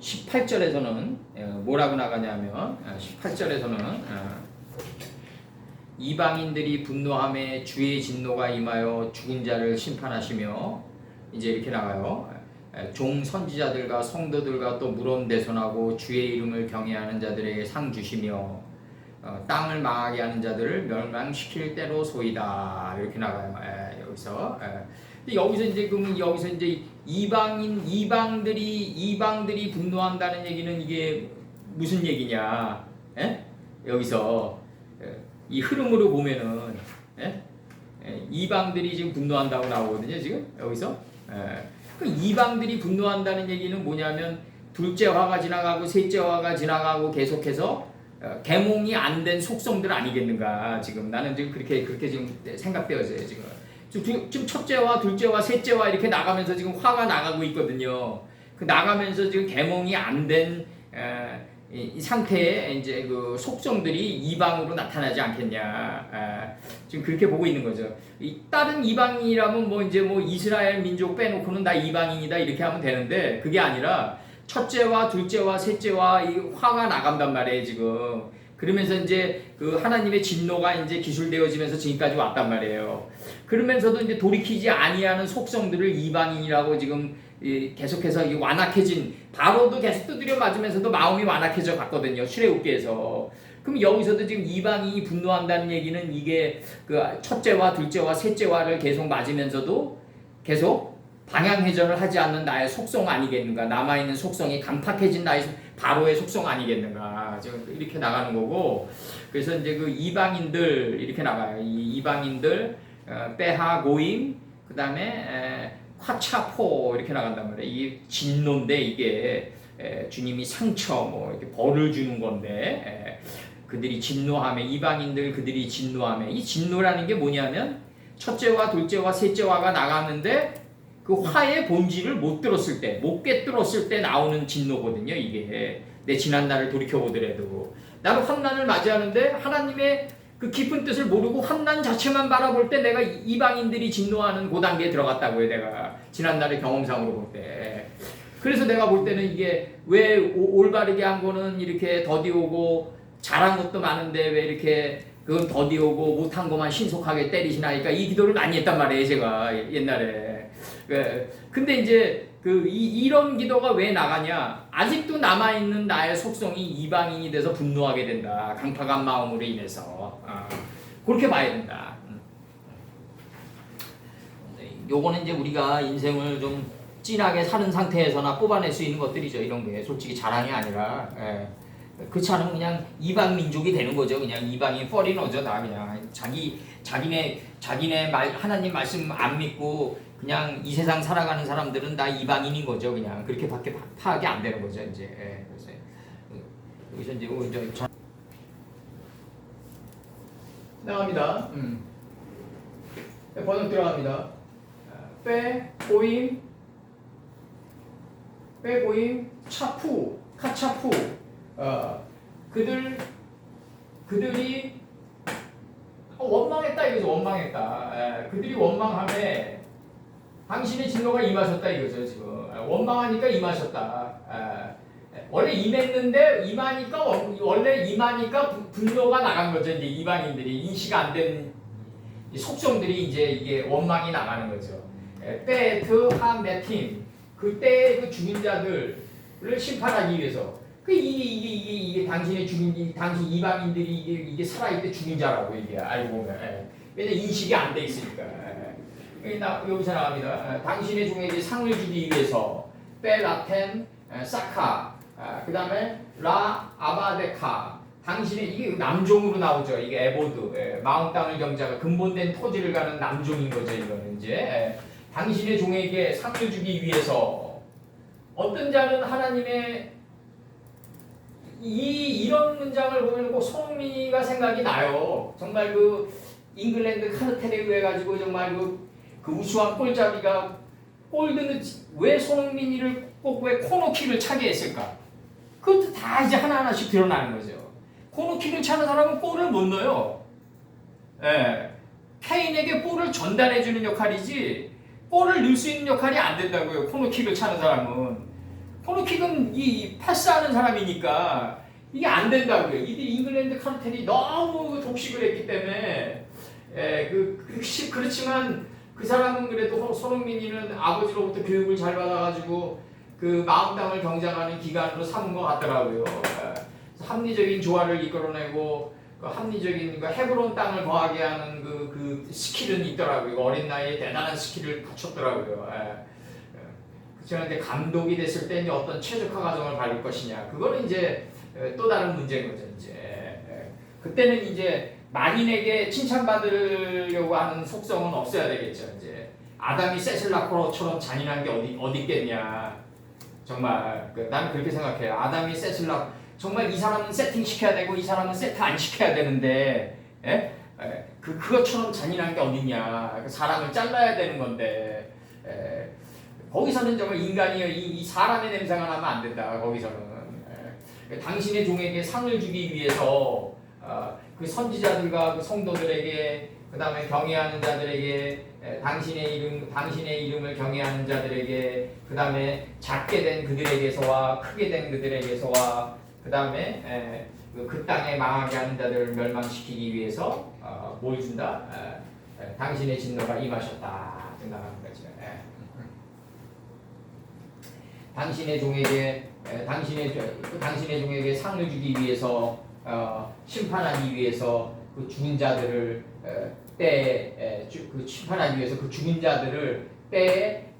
18절에서는 뭐라고 나가냐면 18절에서는 이방인들이 분노함에 주의 진노가 임하여 죽은 자를 심판하시며 이제 이렇게 나가요. 종 선지자들과 성도들과 또 물론대손하고 주의 이름을 경외하는 자들에게 상 주시며 땅을 망하게 하는 자들을 멸망시킬 때로 소이다. 이렇게 나가요. 여기서 여기서 이제 이방들이 분노한다는 얘기는 이게 무슨 얘기냐? 여기서 이 흐름으로 보면은 이방들이 지금 분노한다고 나오거든요. 지금 여기서 그 이방들이 분노한다는 얘기는 뭐냐면 둘째 화가 지나가고 셋째 화가 지나가고 계속해서 계몽이 안 된 속성들 아니겠는가? 지금 나는 지금 그렇게 지금 생각되어져요. 지금 첫째와 둘째와 셋째와 이렇게 나가면서 지금 화가 나가고 있거든요. 그 나가면서 지금 계몽이 안 된 이 상태에 이제 그 속성들이 이방으로 나타나지 않겠냐. 지금 그렇게 보고 있는 거죠. 다른 이방인이라면 뭐 이스라엘 민족 빼놓고는 다 이방인이다 이렇게 하면 되는데 그게 아니라 첫째와 둘째와 셋째와 이 화가 나간단 말이에요, 지금. 그러면서 이제 그 하나님의 진노가 이제 기술되어지면서 지금까지 왔단 말이에요. 그러면서도 이제 돌이키지 아니하는 속성들을 이방인이라고 지금 계속해서 완악해진 바로도 계속 두드려 맞으면서도 마음이 완악해져 갔거든요. 출애굽기에서. 그럼 여기서도 지금 이방인이 분노한다는 얘기는 이게 그 첫째와 둘째와 셋째와를 계속 맞으면서도 계속 방향회전을 하지 않는 나의 속성 아니겠는가? 남아있는 속성이 강팍해진 나의 바로의 속성 아니겠는가? 지금 이렇게 나가는 거고. 그래서 이제 그 이방인들 이렇게 나가요. 이 이방인들 빼하고임 그 다음에 화차포 이렇게 나간단 말이에요. 이게 진노인데 이게 주님이 상처 이렇게 벌을 주는 건데 그들이 진노함에 이방인들 그들이 진노함에 이 진노라는 게 뭐냐면 첫째와 둘째와 셋째와가 나가는데 그 화의 본질을 못 꿰뚫었을 때 나오는 진노거든요. 이게 내 지난 날을 돌이켜 보더라도 나는 환난을 맞이하는데 하나님의 그 깊은 뜻을 모르고 환난 자체만 바라볼 때 내가 이방인들이 진노하는 그 단계에 들어갔다고요. 내가 지난날의 경험상으로 볼 때. 그래서 내가 볼 때는 이게 왜 올바르게 한 거는 이렇게 더디오고 잘한 것도 많은데 왜 이렇게 그건 더디오고 못한 것만 신속하게 때리시나니까 이 기도를 많이 했단 말이에요 제가 옛날에. 근데 이제 이런 기도가 왜 나가냐? 아직도 남아 있는 나의 속성이 이방인이 돼서 분노하게 된다. 강팍한 마음으로 인해서 그렇게 봐야 된다. 요거는 이제 우리가 인생을 좀 진하게 사는 상태에서나 뽑아낼 수 있는 것들이죠. 이런 게 솔직히 자랑이 아니라. 그렇지 않으면 그냥 이방 민족이 되는 거죠. 그냥 이방인 포리너죠. 다 그냥 자기네 하나님 말씀 안 믿고 그냥 이 세상 살아가는 사람들은 다 이방인인 거죠. 그냥 그렇게밖에 파악이 안 되는 거죠. 이제 그래서 여기서 이제 나갑니다. 번역 들어갑니다. 빼고임 차푸 카차푸 그들이 원망했다 이거죠. 원망했다. 그들이 원망함에 당신의 진노가 임하셨다 이거죠. 지금 원망하니까 임하셨다. 원래 임했는데 원래 임하니까 분노가 나간 거죠. 이제 이방인들이 인식 안 된 속성들이 이제 이게 원망이 나가는 거죠. 페트 하메팀 그때 그 죽은 자들을 심판하기 위해서 이게 당신의 당신 이방인들이 이게 살아있을 때 죽은 자라고 이게 알고 보면 왜냐 인식이 안 돼 있으니까. 여기서 나갑니다. 당신의 종에게 상을 주기 위해서 벨라텐 사카 그 다음에 라 아바데카 당신의 이게 남종으로 나오죠. 이게 에보드 마음 땅을 경자가 근본된 토지를 가는 남종인 거죠. 이거는 이제 당신의 종에게 상을 주기 위해서 어떤 자는 하나님의 이런 문장을 보면 꼭 손흥민이가 생각이 나요. 정말 잉글랜드 카르텔에 의해 가지고 정말 그 우수한 골잡이가 골드는 왜 손흥민이를 꼭 왜 코너킥을 차게 했을까? 그것도 다 이제 하나하나씩 드러나는 거죠. 코너킥을 차는 사람은 골을 못 넣어요. 케인에게 볼을 전달해주는 역할이지 골을 넣을 수 있는 역할이 안 된다고요. 코너킥을 차는 사람은. 코너킥은 이 패스하는 사람이니까 이게 안 된다고요. 이게 잉글랜드 카르텔이 너무 독식을 했기 때문에 그렇지만 그 사람은 그래도 손흥민이는 아버지로부터 교육을 잘 받아가지고 그 마음 땅을 경작하는 기관으로 삼은 것 같더라고요. 합리적인 조화를 이끌어내고 합리적인 헤브론 땅을 거하게 하는 그 스킬은 있더라고요. 어린 나이에 대단한 스킬을 갖췄더라고요. 그런데 감독이 됐을 때 이제 어떤 최적화 과정을 밟을 것이냐, 그거는 이제 또 다른 문제인 거죠. 이제 그때는 이제 만인에게 칭찬받으려고 하는 속성은 없어야 되겠죠. 이제 아담이 셋을 낳고처럼 잔인한 게 어디 있겠냐. 정말 나는 그렇게 생각해요. 아담이 셋을 낳고 정말 이 사람은 세팅 시켜야 되고 이 사람은 세트 안 시켜야 되는데 그것처럼 잔인한 게 어딨냐. 사람을 잘라야 되는 건데 거기서는 정말 인간이 이 사람의 냄새가 나면 안 된다. 거기서는 당신의 종에게 상을 주기 위해서 그 선지자들과 그 성도들에게 그 다음에 경외하는 자들에게 당신의 이름을 경외하는 자들에게 그 다음에 작게 된 그들에게서와 크게 된 그들에게서와 그 다음에 그 땅에 망하게 하는 자들을 멸망시키기 위해서 뭘 준다? 당신의 진노가 임하셨다 생각하는 거죠. 당신의 종에게 상을 주기 위해서 심판하기 위해서 그 죽은 자들을 심판하기 위해서 그 죽은 자들을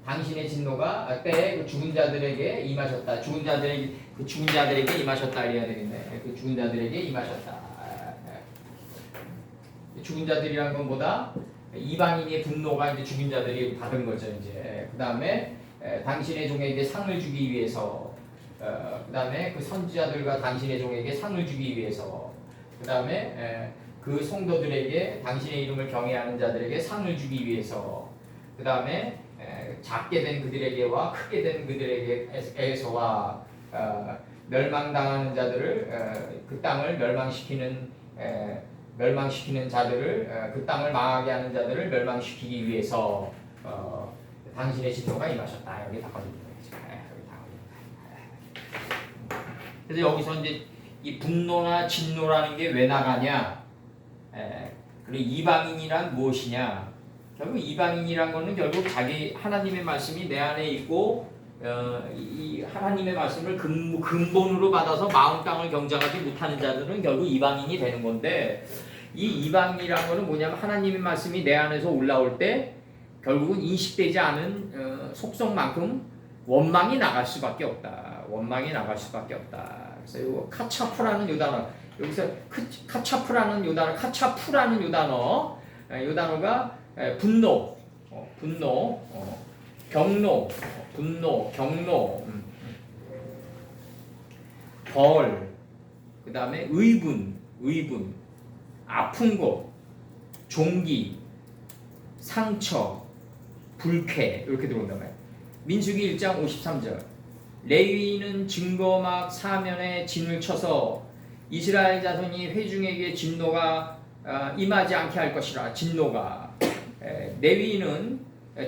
당신의 진노가 그 죽은 자들에게 임하셨다. 죽은 자들에게 임하셨다 이래야 되겠네. 그 죽은 자들에게 임하셨다. 죽은 자들이란 건 뭐다? 이방인의 분노가 이제 죽은 자들이 받은 거죠. 이제 그 다음에 당신의 종에게 상을 주기 위해서, 그 다음에 그 선지자들과 당신의 종에게 상을 주기 위해서, 그 다음에 그 성도들에게 당신의 이름을 경외하는 자들에게 상을 주기 위해서, 그 다음에 작게 된 그들에게와 크게 된 그들에게서와 멸망당하는 자들을 그 땅을 멸망시키는 자들을 그 땅을 망하게 하는 자들을 멸망시키기 위해서 당신의 진노가 임하셨다. 여기 다 걸립니다. 여기 다 걸립니다. 그래서 여기서 이제 이 분노나 진노라는 게 왜 나가냐? 그리고 이방인이란 무엇이냐? 결국 이방인이란 거는 결국 자기 하나님의 말씀이 내 안에 있고 이 하나님의 말씀을 근본으로 받아서 마음 땅을 경작하지 못하는 자들은 결국 이방인이 되는 건데, 이 이방인이란 거는 뭐냐면 하나님의 말씀이 내 안에서 올라올 때 결국은 인식되지 않은 속성만큼 원망이 나갈 수밖에 없다. 원망이 나갈 수밖에 없다. 그래서 이거 카차프라는 요 단어, 여기서 카차프라는 요 단어, 카차푸라는 요 단어가 분노, 경노, 분노, 경노, 벌, 그 다음에 의분, 아픈 것, 종기, 상처, 불쾌 이렇게 들어온단 말이에요. 민수기 1장 53절. 레위인은 증거막 사면에 진을 쳐서 이스라엘 자손이 회중에게 진노가 임하지 않게 할 것이라. 진노가 레위인은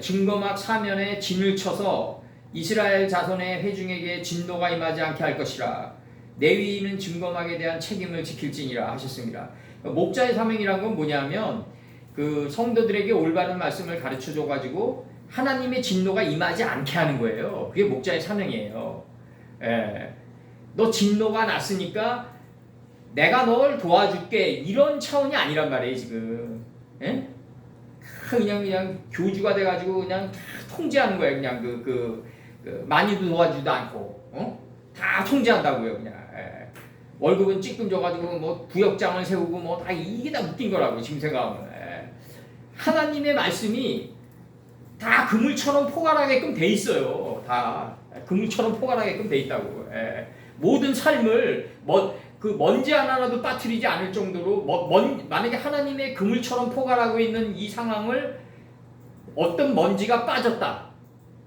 증거막 사면에 진을 쳐서 이스라엘 자손의 회중에게 진노가 임하지 않게 할 것이라. 레위인은 증거막에 대한 책임을 지킬지니라 하셨습니다. 목자의 사명이란 건 뭐냐면 그 성도들에게 올바른 말씀을 가르쳐 줘가지고 하나님의 진노가 임하지 않게 하는 거예요. 그게 목자의 사명이에요. 너 진노가 났으니까 내가 널 도와줄게 이런 차원이 아니란 말이에요 지금. 그냥 교주가 돼가지고 그냥 다 통제하는 거예요. 그냥 많이도 도와주지도 않고 다 통제한다고요. 그냥 월급은 찌끔 줘가지고 뭐 구역장을 세우고 뭐 다 이게 다 웃긴 거라고 지금 생각하면. 하나님의 말씀이 다 그물처럼 포괄하게끔 돼 있어요. 다 그물처럼 포괄하게끔 돼 있다고. 모든 삶을 그 먼지 하나라도 빠뜨리지 않을 정도로 만약에 하나님의 그물처럼 포괄하고 있는 이 상황을 어떤 먼지가 빠졌다.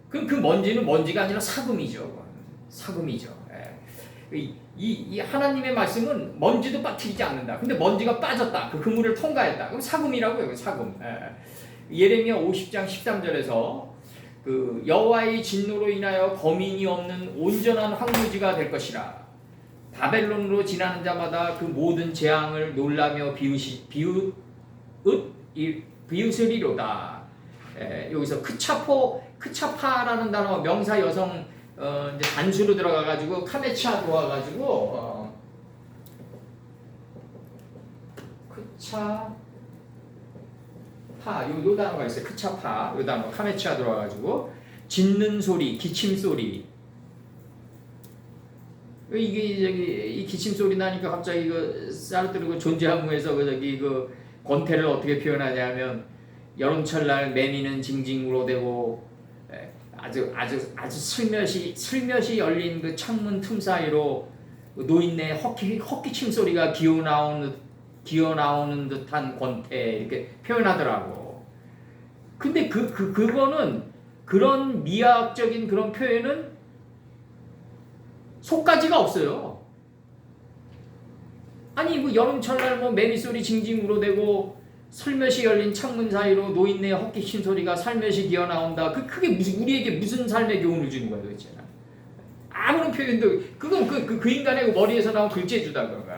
그럼 그 먼지는 먼지가 아니라 사금이죠. 사금이죠. 이 하나님의 말씀은 먼지도 빠뜨리지 않는다. 근데 먼지가 빠졌다. 그 그물을 통과했다. 그럼 사금이라고요. 사금. 예레미야 50장 13절에서 그 여호와의 진노로 인하여 범인이 없는 온전한 황무지가 될 것이라. 바벨론으로 지나는 자마다 그 모든 재앙을 놀라며 비웃으리로다. 여기서 크차파라는 단어 명사 여성 이제 단수로 들어가가지고 카메차 들어와가지고 크차파 요 단어가 있어요. 크차파 요 단어 카메차 들어와가지고 짖는 소리, 기침 소리. 이게 저기 이 기침 소리 나니까 갑자기 그 사르트르 존재함에서 그 권태를 어떻게 표현하냐면 여름철날 매미는 징징 울어대고 아주 슬며시 열린 그 창문 틈 사이로 노인네 헛기침 소리가 기어나오는 듯한 권태 이렇게 표현하더라고. 근데 그거는 그런 미학적인 그런 표현은 속가지가 없어요. 아니 뭐 여름철날 뭐 매미 소리 징징 울어대고 슬며시 열린 창문 사이로 노인네 헛기침 소리가 살며시 기어나온다. 그게 우리에게 무슨 삶의 교훈을 주는 거야 도대체? 아무런 표현도 그건 그 인간의 머리에서 나온 글재주다 그거가.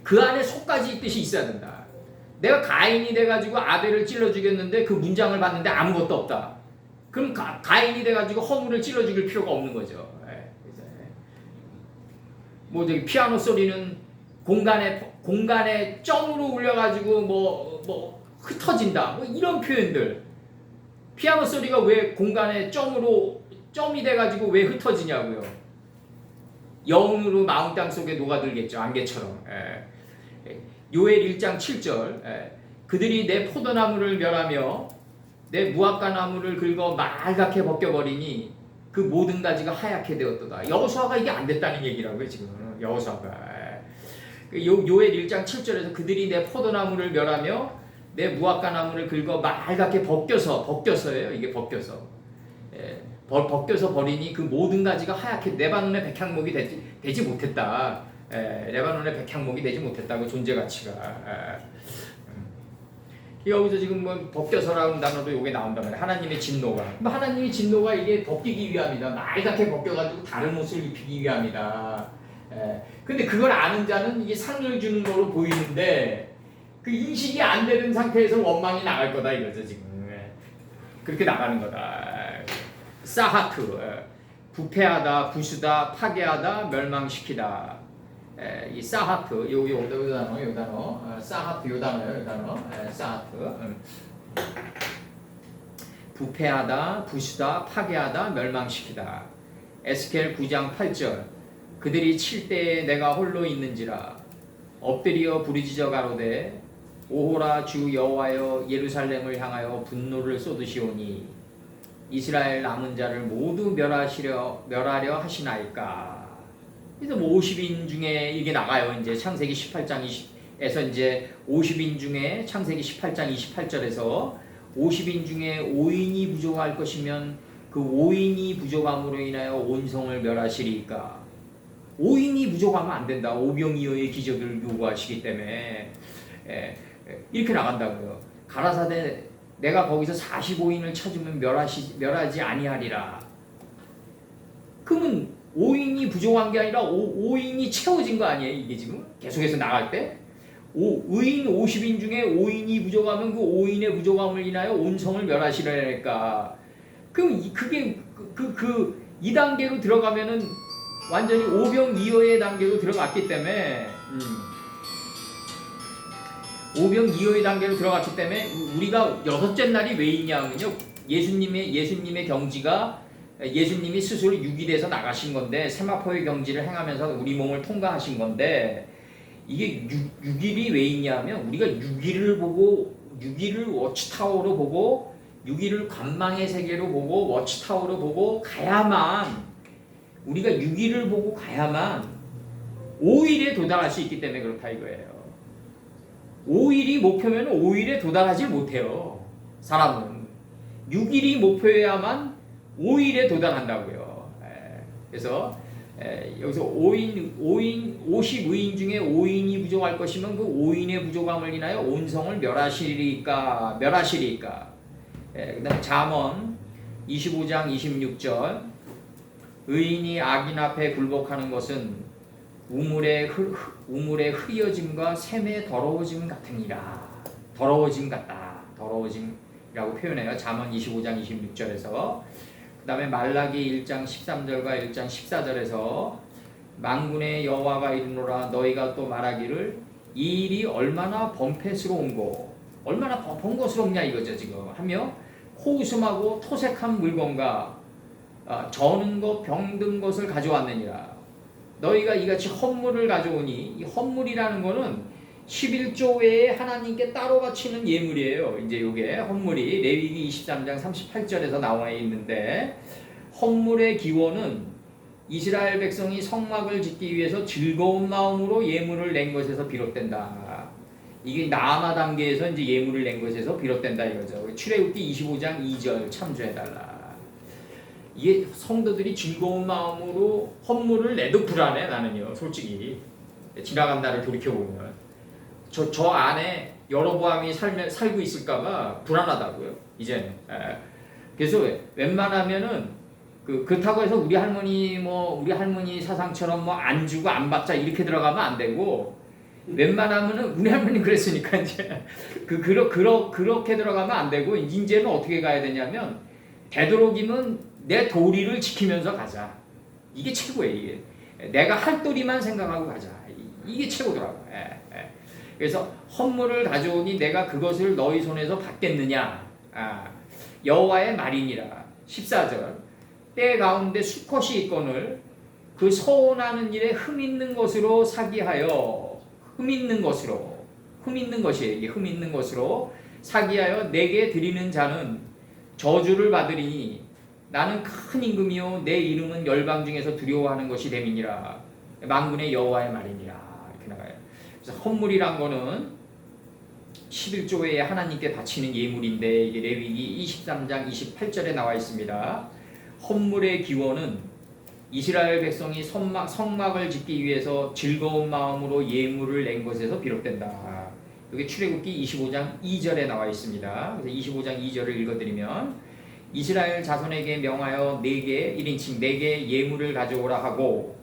그 안에 속까지 뜻이 있어야 된다. 내가 가인이 돼가지고 아벨을 찔러 죽였는데 그 문장을 봤는데 아무것도 없다. 그럼 가인이 돼가지고 허물을 찔러 죽일 필요가 없는 거죠. 뭐 저기 피아노 소리는 공간에 점으로 울려가지고 뭐 흩어진다. 뭐 이런 표현들. 피아노 소리가 왜 공간에 점이 돼가지고 왜 흩어지냐고요. 영으로 마음 땅 속에 녹아들겠죠. 안개처럼. 요엘 1장 7절. 그들이 내 포도나무를 멸하며 내 무화과 나무를 긁어 말갛게 벗겨버리니 그 모든 가지가 하얗게 되었도다. 여호수아가 이게 안 됐다는 얘기라고요 지금. 여호수아가. 요엘 1장 7절에서 그들이 내 포도나무를 멸하며 내 무화과 나무를 긁어 말갛게 벗겨서예요. 이게 벗겨서 버리니 그 모든 가지가 하얗게 레바논의 백향목이 되지 못했다. 레바논의 백향목이 되지 못했다고 존재 가치가. 여기서 지금 뭐 벗겨서라는 단어도 요게 나온단 말이야. 하나님의 진노가. 뭐 하나님의 진노가 이게 벗기기 위함이다. 말갛게 벗겨가지고 다른 옷을 입히기 위함이다. 근데 그걸 아는 자는 이게 상을 주는 거로 보이는데 그 인식이 안 되는 상태에서 원망이 나갈 거다 이거죠 지금. 그렇게 나가는 거다. 사하트. 부패하다, 부수다, 파괴하다, 멸망시키다. 이 사하트, 요 단어, 사하트 요 단어요. 사하트. 부패하다, 부수다, 파괴하다, 멸망시키다. 에스겔 9장 8절. 그들이 칠 때에 내가 홀로 있는지라 엎드려 부르짖어 가로되 오호라 주 여호와여 예루살렘을 향하여 분노를 쏟으시오니 이스라엘 남은 자를 모두 멸하려 하시나이까. 그래서 뭐 50인 중에 이게 나가요. 이제 창세기 18장 20에서 이제 50인 중에 창세기 18장 28절에서 50인 중에 5인이 부족할 것이면 그 5인이 부족함으로 인하여 온 성을 멸하시리까. 5인이 부족하면 안 된다. 오병이어의 기적을 요구하시기 때문에 이렇게 나간다고요. 가라사대 내가 거기서 45인을 찾으면 멸하지 아니하리라. 그러면 5인이 부족한 게 아니라 5인이 채워진 거 아니에요? 이게 지금 계속해서 나갈 때 의인 50인 중에 5인이 부족하면 그 5인의 부족함을 인하여 온 성을 멸하시라니까. 그럼 그게 이 단계로 들어가면은 완전히 오병이어의 단계로 들어갔기 때문에 오병이어의 단계로 들어갔기 때문에 우리가 여섯째 날이 왜 있냐면요. 예수님의 경지가 예수님이 스스로 6일에서 나가신 건데 세마포의 경지를 행하면서 우리 몸을 통과하신 건데 이게 6일이 왜 있냐면 우리가 6일을 보고 6일을 워치타워로 보고 6일을 관망의 세계로 보고 워치타워로 보고 가야만 우리가 6일을 보고 가야만 5일에 도달할 수 있기 때문에 그렇다 이거예요. 5일이 목표면 5일에 도달하지 못해요. 사람은 6일이 목표여야만 5일에 도달한다고요. 그래서 여기서 50의인 중에 5인이 부족할 것이면 그 5인의 부족함을 인하여 온 성을 멸하시리까. 그 다음에 잠언 25장 26절 의인이 악인 앞에 굴복하는 것은 우물의 흐려짐과 샘의 더러워짐 같으니라. 더러워짐 같다. 더러워짐이라고 표현해요. 잠언 25장 26절에서. 그 다음에 말라기 1장 13절과 1장 14절에서 만군의 여호와가 이르노라 너희가 또 말하기를 이 일이 얼마나 번패스러운고 얼마나 번거스럽냐 이거죠 지금 하며 호우숨하고 토색한 물건과 저는 것 병든 것을 가져왔느니라. 너희가 이같이 헌물을 가져오니 이 헌물이라는 거는 11조 외에 하나님께 따로 바치는 예물이에요. 이제 요게 헌물이 레위기 23장 38절에서 나와 있는데 헌물의 기원은 이스라엘 백성이 성막을 짓기 위해서 즐거운 마음으로 예물을 낸 것에서 비롯된다. 이게 나아마 단계에서 이제 예물을 낸 것에서 비롯된다 이거죠. 출애굽기 25장 2절 참조해달라. 이게 성도들이 즐거운 마음으로 헌물을 내도 불안해 나는요. 솔직히 지나간 날을 돌이켜보면 저 안에 여로보암이 살고 있을까봐 불안하다고요. 이제는. 그래서 웬만하면은 그렇다고 해서 우리 할머니 사상처럼 뭐 안 주고 안 받자 이렇게 들어가면 안 되고 웬만하면은 우리 할머니 그랬으니까 이제 그렇게 들어가면 안 되고 이제는 어떻게 가야 되냐면 되도록이면 내 도리를 지키면서 가자. 이게 최고예요. 이게 내가 할 도리만 생각하고 가자. 이게 최고더라고. 그래서 헌물을 가져오니 내가 그것을 너희 손에서 받겠느냐. 여호와의 말이니라. 14절 때 가운데 수컷이 있거늘 그 서원하는 일에 흠있는 것으로 사기하여 흠있는 것이에요. 이게 흠있는 것으로 사기하여 내게 드리는 자는 저주를 받으리니 나는 큰 임금이요 내 이름은 열방 중에서 두려워하는 것이 됨이니라. 만군의 여호와의 말이니라. 이렇게 나가요. 그래서 헌물이란 거는 11조에 하나님께 바치는 예물인데 이게 레위기 23장 28절에 나와 있습니다. 헌물의 기원은 이스라엘 백성이 성막을 짓기 위해서 즐거운 마음으로 예물을 낸 것에서 비롯된다. 여기 출애굽기 25장 2절에 나와 있습니다. 그래서 25장 2절을 읽어드리면 이스라엘 자손에게 명하여 네게 1인칭 네게 예물을 가져오라 하고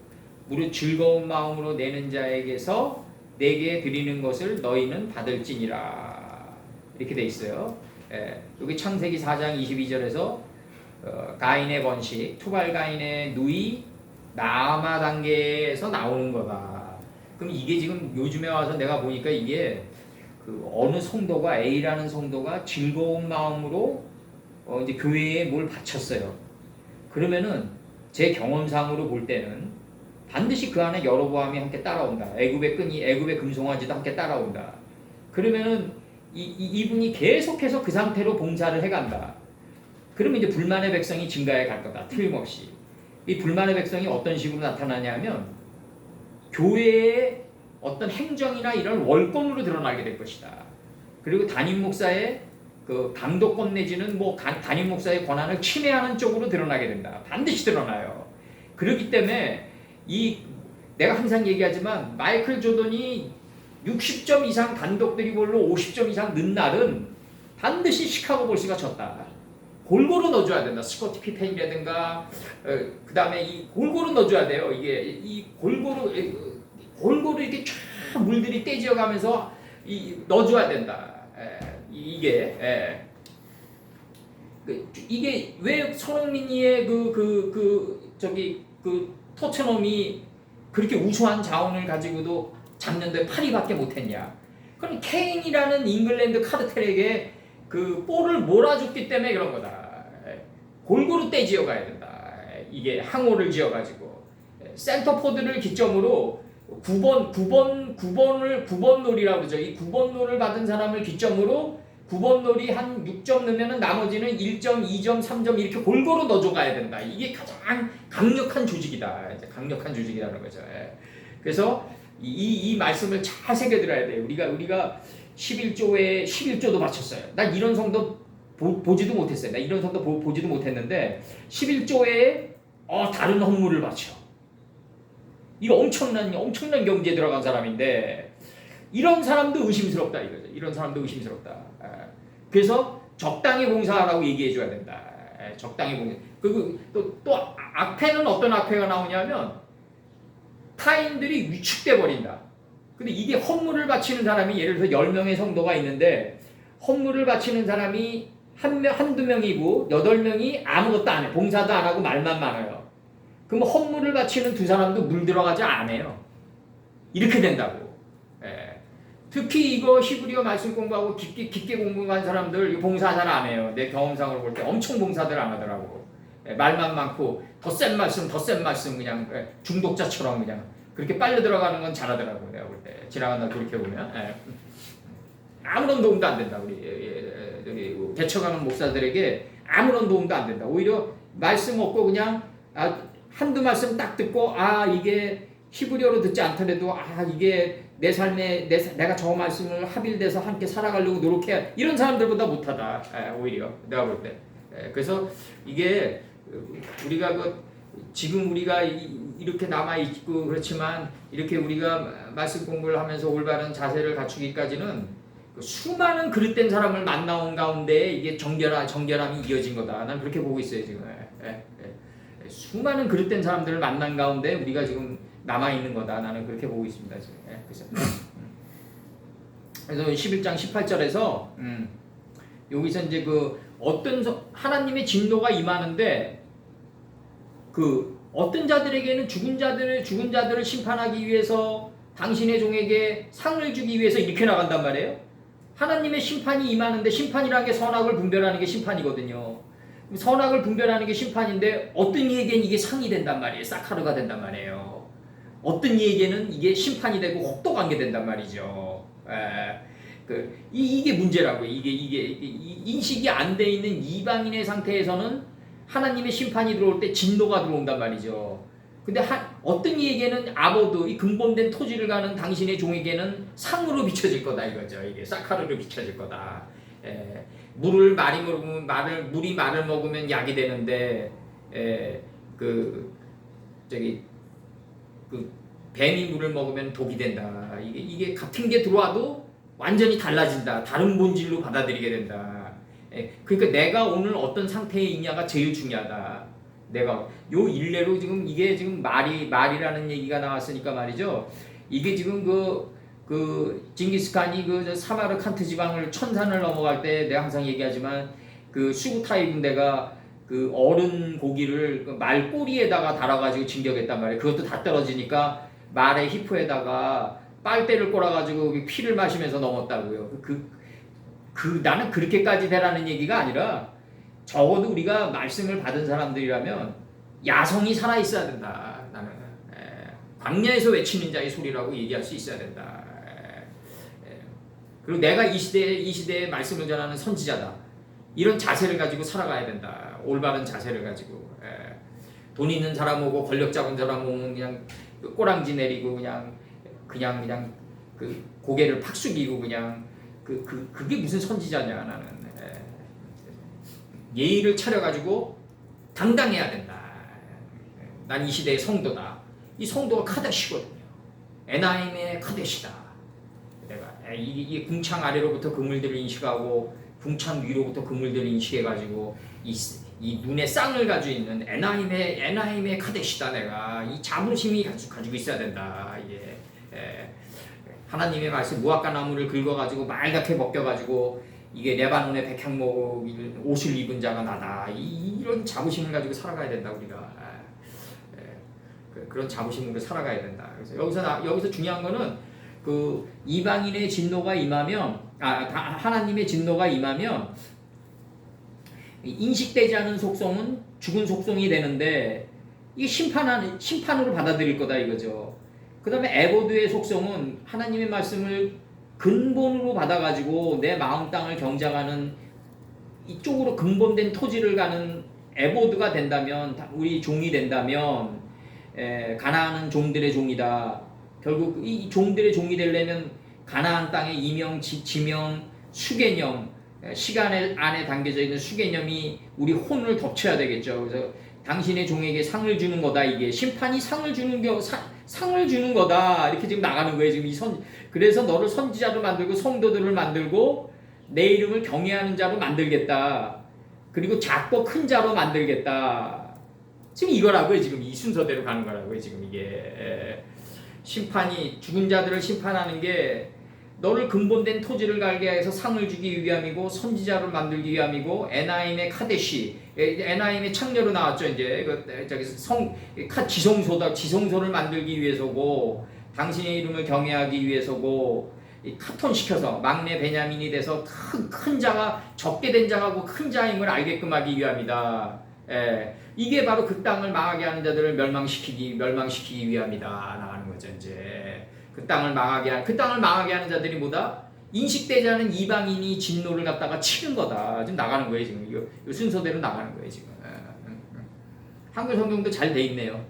무릇 즐거운 마음으로 내는 자에게서 내게 드리는 것을 너희는 받을지니라. 이렇게 돼 있어요. 여기 창세기 4장 22절에서 가인의 번식, 투발 가인의 누이 나아마 단계에서 나오는 거다. 그럼 이게 지금 요즘에 와서 내가 보니까 이게 그 어느 성도가 A라는 성도가 즐거운 마음으로 이제 교회에 뭘 바쳤어요. 그러면은 제 경험상으로 볼 때는 반드시 그 안에 여로보암이 함께 따라온다. 애굽의 끈이 애굽의 금송아지도 함께 따라온다. 그러면은 이분이 계속해서 그 상태로 봉사를 해간다. 그러면 이제 불만의 백성이 증가해 갈 거다. 틀림없이. 이 불만의 백성이 어떤 식으로 나타나냐면 교회의 어떤 행정이나 이런 월권으로 드러나게 될 것이다. 그리고 담임 목사의 그 감독권 내지는 뭐 담임 목사의 권한을 침해하는 쪽으로 드러나게 된다. 반드시 드러나요. 그렇기 때문에 내가 항상 얘기하지만 마이클 조던이 60점 이상 단독 드리블로 50점 이상 넣은 날은 반드시 시카고 볼스가 졌다. 골고루 넣어줘야 된다. 스코티 피펜이라든가 그 다음에 이 골고루 넣어줘야 돼요. 이게 이 골고루 이렇게 쫙 물들이 떼지어가면서 넣어줘야 된다. 이게 왜 손흥민이의 그 토트넘이 그렇게 우수한 자원을 가지고도 작년도에 8위밖에 못했냐? 그럼 케인이라는 잉글랜드 카르텔에게 그 볼을 몰아줬기 때문에 그런 거다. 골고루 떼지어 가야 된다. 이게 항오를 지어가지고 센터포드를 기점으로 9번 놀이라고 그러죠. 이 9번 놀을 받은 사람을 기점으로 9번 놀이 한 6점 넣으면 나머지는 1점, 2점, 3점 이렇게 골고루 넣어줘 가야 된다. 이게 가장 강력한 조직이다. 이제 강력한 조직이라는 거죠. 그래서 이 말씀을 잘 새겨들어야 돼요. 우리가 11조도 바쳤어요. 난 이런 성도 보지도 못했어요. 나 이런 성도 보지도 못했는데 11조에 다른 헌물을 바쳐. 이거 엄청난 경제에 들어간 사람인데 이런 사람도 의심스럽다 이거죠. 이런 사람도 의심스럽다. 그래서 적당히 봉사하라고 얘기해 줘야 된다. 적당히 봉사. 그리고 또 악패는 어떤 악패가 나오냐면 타인들이 위축돼 버린다. 근데 이게 헌물을 바치는 사람이 예를 들어서 10명의 성도가 있는데 헌물을 바치는 사람이 한두 명이고 8명이 아무것도 안 해. 봉사도 안 하고 말만 많아요. 그럼 헌물을 바치는 두 사람도 물 들어가지 않아요. 이렇게 된다고. 특히 이거 히브리어 말씀 공부하고 깊게 공부한 사람들 봉사 잘 안 해요. 내 경험상으로 볼 때 엄청 봉사들 안 하더라고. 말만 많고 더 센 말씀 그냥 중독자처럼 그냥 그렇게 빨려 들어가는 건 잘하더라고. 내가 볼 때 지나간다 돌이켜보면 아무런 도움도 안 된다. 우리 개척하는 목사들에게 아무런 도움도 안 된다. 오히려 말씀 없고 그냥 한두 말씀 딱 듣고 이게 히브리어로 듣지 않더라도 이게 내 삶에 내가 저 말씀을 합일돼서 함께 살아가려고 노력해 이런 사람들보다 못하다. 오히려 내가 볼 때. 그래서 이게 우리가 지금 우리가 이렇게 남아 있고 그렇지만 이렇게 우리가 말씀 공부를 하면서 올바른 자세를 갖추기까지는 수많은 그릇된 사람을 만나온 가운데 이게 정결함이 이어진 거다. 난 그렇게 보고 있어요 지금. 수많은 그릇된 사람들을 만난 가운데 우리가 지금 남아 있는 거다. 나는 그렇게 보고 있습니다 지금. 그래서 11장 18절에서 여기서 이제 어떤 하나님의 진노가 임하는데 어떤 자들에게는 죽은 자들을 심판하기 위해서 당신의 종에게 상을 주기 위해서 이렇게 나간단 말이에요. 하나님의 심판이 임하는데 심판이라는 게 선악을 분별하는 게 심판이거든요. 선악을 분별하는 게 심판인데 어떤 이에게는 이게 상이 된단 말이에요. 사카르가 된단 말이에요. 어떤 이에게는 이게 심판이 되고 혹독하게 된단 말이죠. 이게 문제라고요. 이게 인식이 안 돼 있는 이방인의 상태에서는 하나님의 심판이 들어올 때 진노가 들어온단 말이죠. 근데 어떤 이에게는 아보드, 이 근본된 토지를 가는 당신의 종에게는 상으로 비춰질 거다 이거죠. 이게 사카르로 비춰질 거다. 물이 말을 먹으면 약이 되는데 뱀이 물을 먹으면 독이 된다. 이게 같은 게 들어와도 완전히 달라진다. 다른 본질로 받아들이게 된다. 그러니까 내가 오늘 어떤 상태에 있냐가 제일 중요하다. 내가 요 일례로 지금 이게 지금 말이라는 얘기가 나왔으니까 말이죠. 이게 지금 그 징기스칸이 그 사마르칸트 지방을 천산을 넘어갈 때 내가 항상 얘기하지만 그 수구타이 군대가 그 어른 고기를 그 말 꼬리에다가 달아가지고 진격했단 말이에요. 그것도 다 떨어지니까 말의 히프에다가 빨대를 꼬라가지고 피를 마시면서 넘었다고요. 나는 그렇게까지 되라는 얘기가 아니라 적어도 우리가 말씀을 받은 사람들이라면 야성이 살아있어야 된다. 나는 광야에서 외치는 자의 소리라고 얘기할 수 있어야 된다. 그리고 내가 이 시대에 말씀을 전하는 선지자다. 이런 자세를 가지고 살아가야 된다. 올바른 자세를 가지고. 돈 있는 사람 오고 권력 잡은 사람 오면 그냥 꼬랑지 내리고 그냥 그 고개를 팍 숙이고 그냥 그게 무슨 선지자냐 나는. 예의를 차려가지고 당당해야 된다. 난 이 시대의 성도다. 이 성도가 카데시거든요. 에나임의 카데시다. 내가 이 궁창 아래로부터 그물들을 인식하고 궁창 위로부터 그물들을 인식해가지고 이 눈에 쌍을 가지고 있는 에나임의 카데시다. 내가 이 자부심이 가지고 있어야 된다. 이게 하나님의 말씀 무화과 나무를 긁어가지고 말갛게 벗겨가지고 이게 레바논의 백향목 옷을 입은 자가 나다. 이런 자부심을 가지고 살아가야 된다 우리가. 그런 자부심으로 살아가야 된다. 그래서 여기서 중요한 거는 그 이방인의 진노가 임하면 하나님의 진노가 임하면 인식되지 않은 속성은 죽은 속성이 되는데 이게 심판으로 받아들일 거다 이거죠. 그 다음에 에보드의 속성은 하나님의 말씀을 근본으로 받아가지고 내 마음 땅을 경작하는 이쪽으로 근본된 토지를 가는 에보드가 된다면 우리 종이 된다면 가나안은 종들의 종이다. 결국 이 종들의 종이 되려면 가나안 땅의 이명, 지명, 수개념 시간 안에 담겨져 있는 수개념이 우리 혼을 덮쳐야 되겠죠. 그래서 당신의 종에게 상을 주는 거다. 이게 심판이 상을 주는 거다. 이렇게 지금 나가는 거예요. 지금 그래서 너를 선지자로 만들고 성도들을 만들고 내 이름을 경외하는 자로 만들겠다. 그리고 작고 큰 자로 만들겠다. 지금 이거라고요. 지금 이 순서대로 가는 거라고요. 지금 이게 심판이 죽은 자들을 심판하는 게 너를 근본된 토지를 갈게 해서 상을 주기 위함이고 선지자를 만들기 위함이고 에나임의 카데시 에나임의 창녀로 나왔죠. 이제 저기 지성소를 만들기 위해서고 당신의 이름을 경외하기 위해서고 카톤 시켜서 막내 베냐민이 돼서 큰 자가 적게 된 자하고 큰 자임을 알게끔 하기 위함이다. 이게 바로 그 땅을 망하게 하는 자들을 멸망시키기 위함이다. 나가는 거죠. 이제 그 땅을 망하게 하는 자들이 뭐다? 인식되지 않은 이방인이 진노를 갖다가 치는 거다. 지금 나가는 거예요. 지금 이 순서대로 나가는 거예요. 지금 한글 성경도 잘 돼 있네요.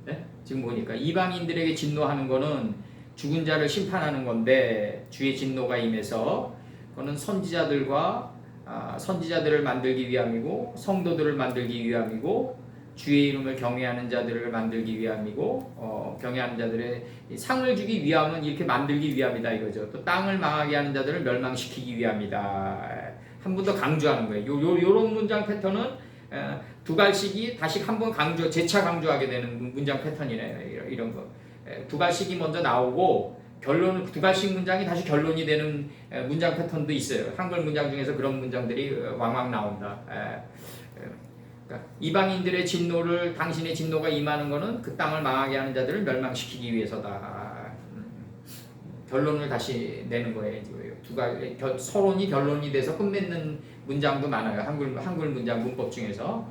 네? 지금 보니까 이방인들에게 진노하는 거는 죽은 자를 심판하는 건데 주의 진노가 임해서 그거는 선지자들을 만들기 위함이고 성도들을 만들기 위함이고 주의 이름을 경외하는 자들을 만들기 위함이고 경외하는 자들의 상을 주기 위함은 이렇게 만들기 위함이다 이거죠. 또 땅을 망하게 하는 자들을 멸망시키기 위함이다. 한 번 더 강조하는 거예요. 요런 문장 패턴은 두 갈씩이 다시 한 번 재차 강조하게 되는 문장 패턴이네요. 이런 거. 두 갈씩이 먼저 나오고 두 갈씩 문장이 다시 결론이 되는 문장 패턴도 있어요. 한글 문장 중에서 그런 문장들이 왕왕 나온다. 그러니까 이방인들의 당신의 진노가 임하는 것은 그 땅을 망하게 하는 자들을 멸망시키기 위해서다. 결론을 다시 내는 거예요. 서론이 결론이 돼서 끝맺는 문장도 많아요. 한글 문장 문법 중에서.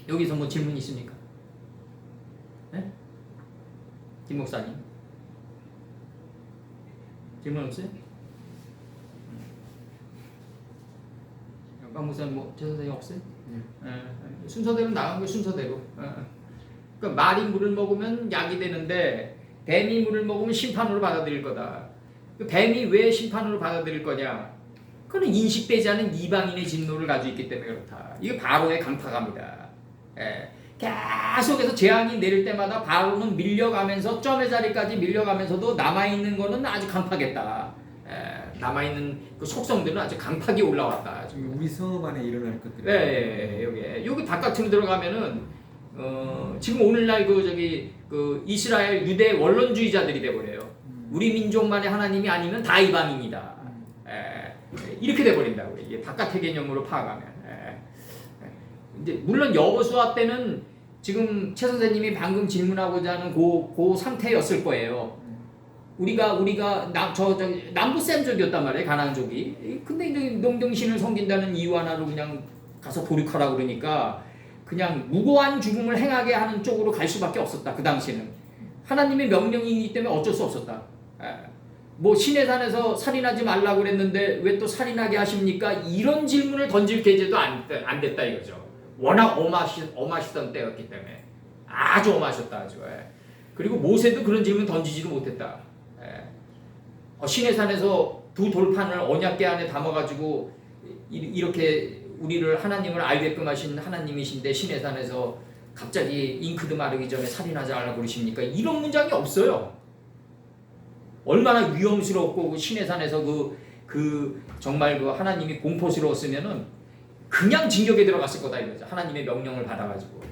여기서 뭐 질문 있습니까? 네? 김 목사님. 질문 없어요? 박 목사님 제 선생님 없어요? 순서대로 나간 거예요. 순서대로. 그러니까 말이 물을 먹으면 약이 되는데 뱀이 물을 먹으면 심판으로 받아들일 거다. 뱀이 왜 심판으로 받아들일 거냐? 그건 인식되지 않은 이방인의 진노를 가지고 있기 때문에 그렇다. 이게 바로의 강타갑니다. 계속해서 재앙이 내릴 때마다 바로는 밀려가면서 점의 자리까지 밀려가면서도 남아있는 거는 아주 강팍했다. 남아있는 그 속성들은 아주 강팍이 올라왔다. 우리 성읍 안에 일어날 것들이. 네, 여기 바깥으로 들어가면은 지금 오늘날 그 이스라엘 유대 원론주의자들이 돼버려요. 우리 민족만의 하나님이 아니면 다 이방인이다. 이렇게 돼버린다고 이게 바깥의 개념으로 파악하면. 이제 물론 여호수아 때는 지금 최 선생님이 방금 질문하고자 하는 그 상태였을 거예요. 우리가 남부 셈족이었단 말이에요, 가나안족이. 근데 이제 농경신을 섬긴다는 이유 하나로 그냥 가서 도륙하라 그러니까 그냥 무고한 죽음을 행하게 하는 쪽으로 갈 수밖에 없었다. 그 당시는 하나님의 명령이기 때문에 어쩔 수 없었다. 뭐 시내산에서 살인하지 말라고 그랬는데 왜 또 살인하게 하십니까? 이런 질문을 던질 계제도 안 됐다 이거죠. 워낙 엄하시던 때였기 때문에 아주 엄하셨다 아주. 그리고 모세도 그런 질문 던지지도 못했다. 시내산에서 두 돌판을 언약궤 안에 담아가지고 이렇게 우리를 하나님을 알게끔 하신 하나님이신데 시내산에서 갑자기 잉크드 마르기 전에 살인하지 말라고 그러십니까? 이런 문장이 없어요. 얼마나 위험스럽고 시내산에서 정말 그 하나님이 공포스러웠으면은 그냥 징역에 들어갔을 거다 이거죠. 하나님의 명령을 받아가지고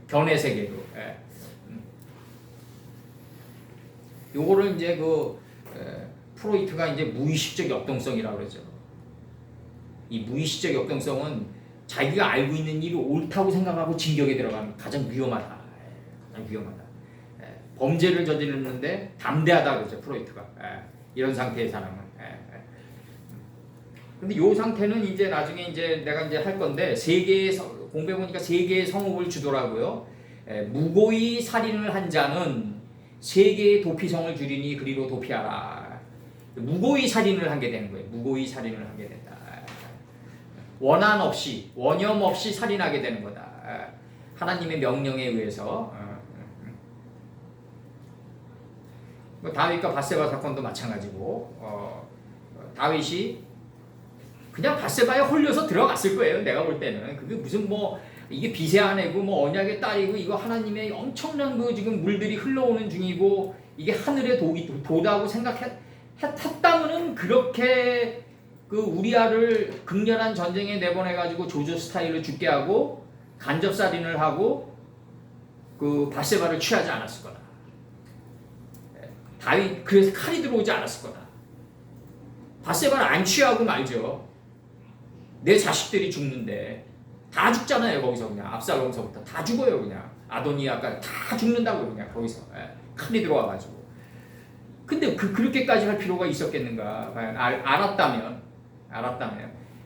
견해 세계로. 요거를 이제 프로이트가 이제 무의식적 역동성이라고 그러죠. 이 무의식적 역동성은 자기가 알고 있는 일이 옳다고 생각하고 징역에 들어가면 가장 위험하다. 가장 위험하다. 범죄를 저지르는데 담대하다 그러죠. 프로이트가. 이런 상태의 사람은. 근데 요 상태는 이제 나중에 이제 내가 이제 할 건데 공부해 보니까 세 개의 성읍을 주더라고요. 무고히 살인을 한 자는 세 개의 도피성을 주리니 그리로 도피하라. 무고히 살인을 하게 되는 거예요. 무고히 살인을 하게 된다. 원한 없이 원념 없이 살인하게 되는 거다. 하나님의 명령에 의해서. 다윗과 바세바 사건도 마찬가지고 다윗이 그냥 바세바에 홀려서 들어갔을 거예요. 내가 볼 때는 그게 무슨 뭐 이게 빚의 아내고 뭐 언약의 딸이고 이거 하나님의 엄청난 그 지금 물들이 흘러오는 중이고 이게 하늘의 도다고 생각했다면은 그렇게 그 우리아를 극렬한 전쟁에 내보내 가지고 조조 스타일로 죽게 하고 간접 살인을 하고 그 바세바를 취하지 않았을 거다. 다윗 그래서 칼이 들어오지 않았을 거다. 바세바를 안 취하고 말죠. 내 자식들이 죽는데 다 죽잖아요. 거기서 그냥 압살롬서부터 다 죽어요. 그냥 아도니아까지 다 죽는다고 그냥 거기서 칼이 들어와가지고. 근데 그렇게까지 할 필요가 있었겠는가? 알았다면.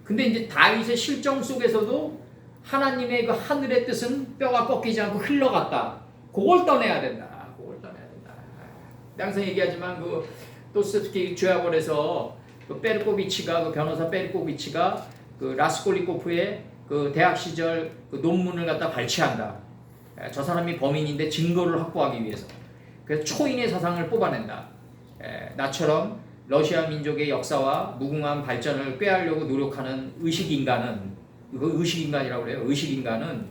근데 이제 다윗의 실정 속에서도 하나님의 그 하늘의 뜻은 뼈가 꺾이지 않고 흘러갔다. 그걸 떠내야 된다. 항상 얘기하지만 그 도스토옙스키 죄악원에서 그 베르코비치가 그 변호사 베르코비치가 그 라스콜리코프의 그 대학 시절 그 논문을 갖다 발췌한다. 저 사람이 범인인데 증거를 확보하기 위해서. 그래서 초인의 사상을 뽑아낸다. 나처럼 러시아 민족의 역사와 무궁한 발전을 꾀하려고 노력하는 의식인간은 이거 의식인간이라고 그래요. 의식인간은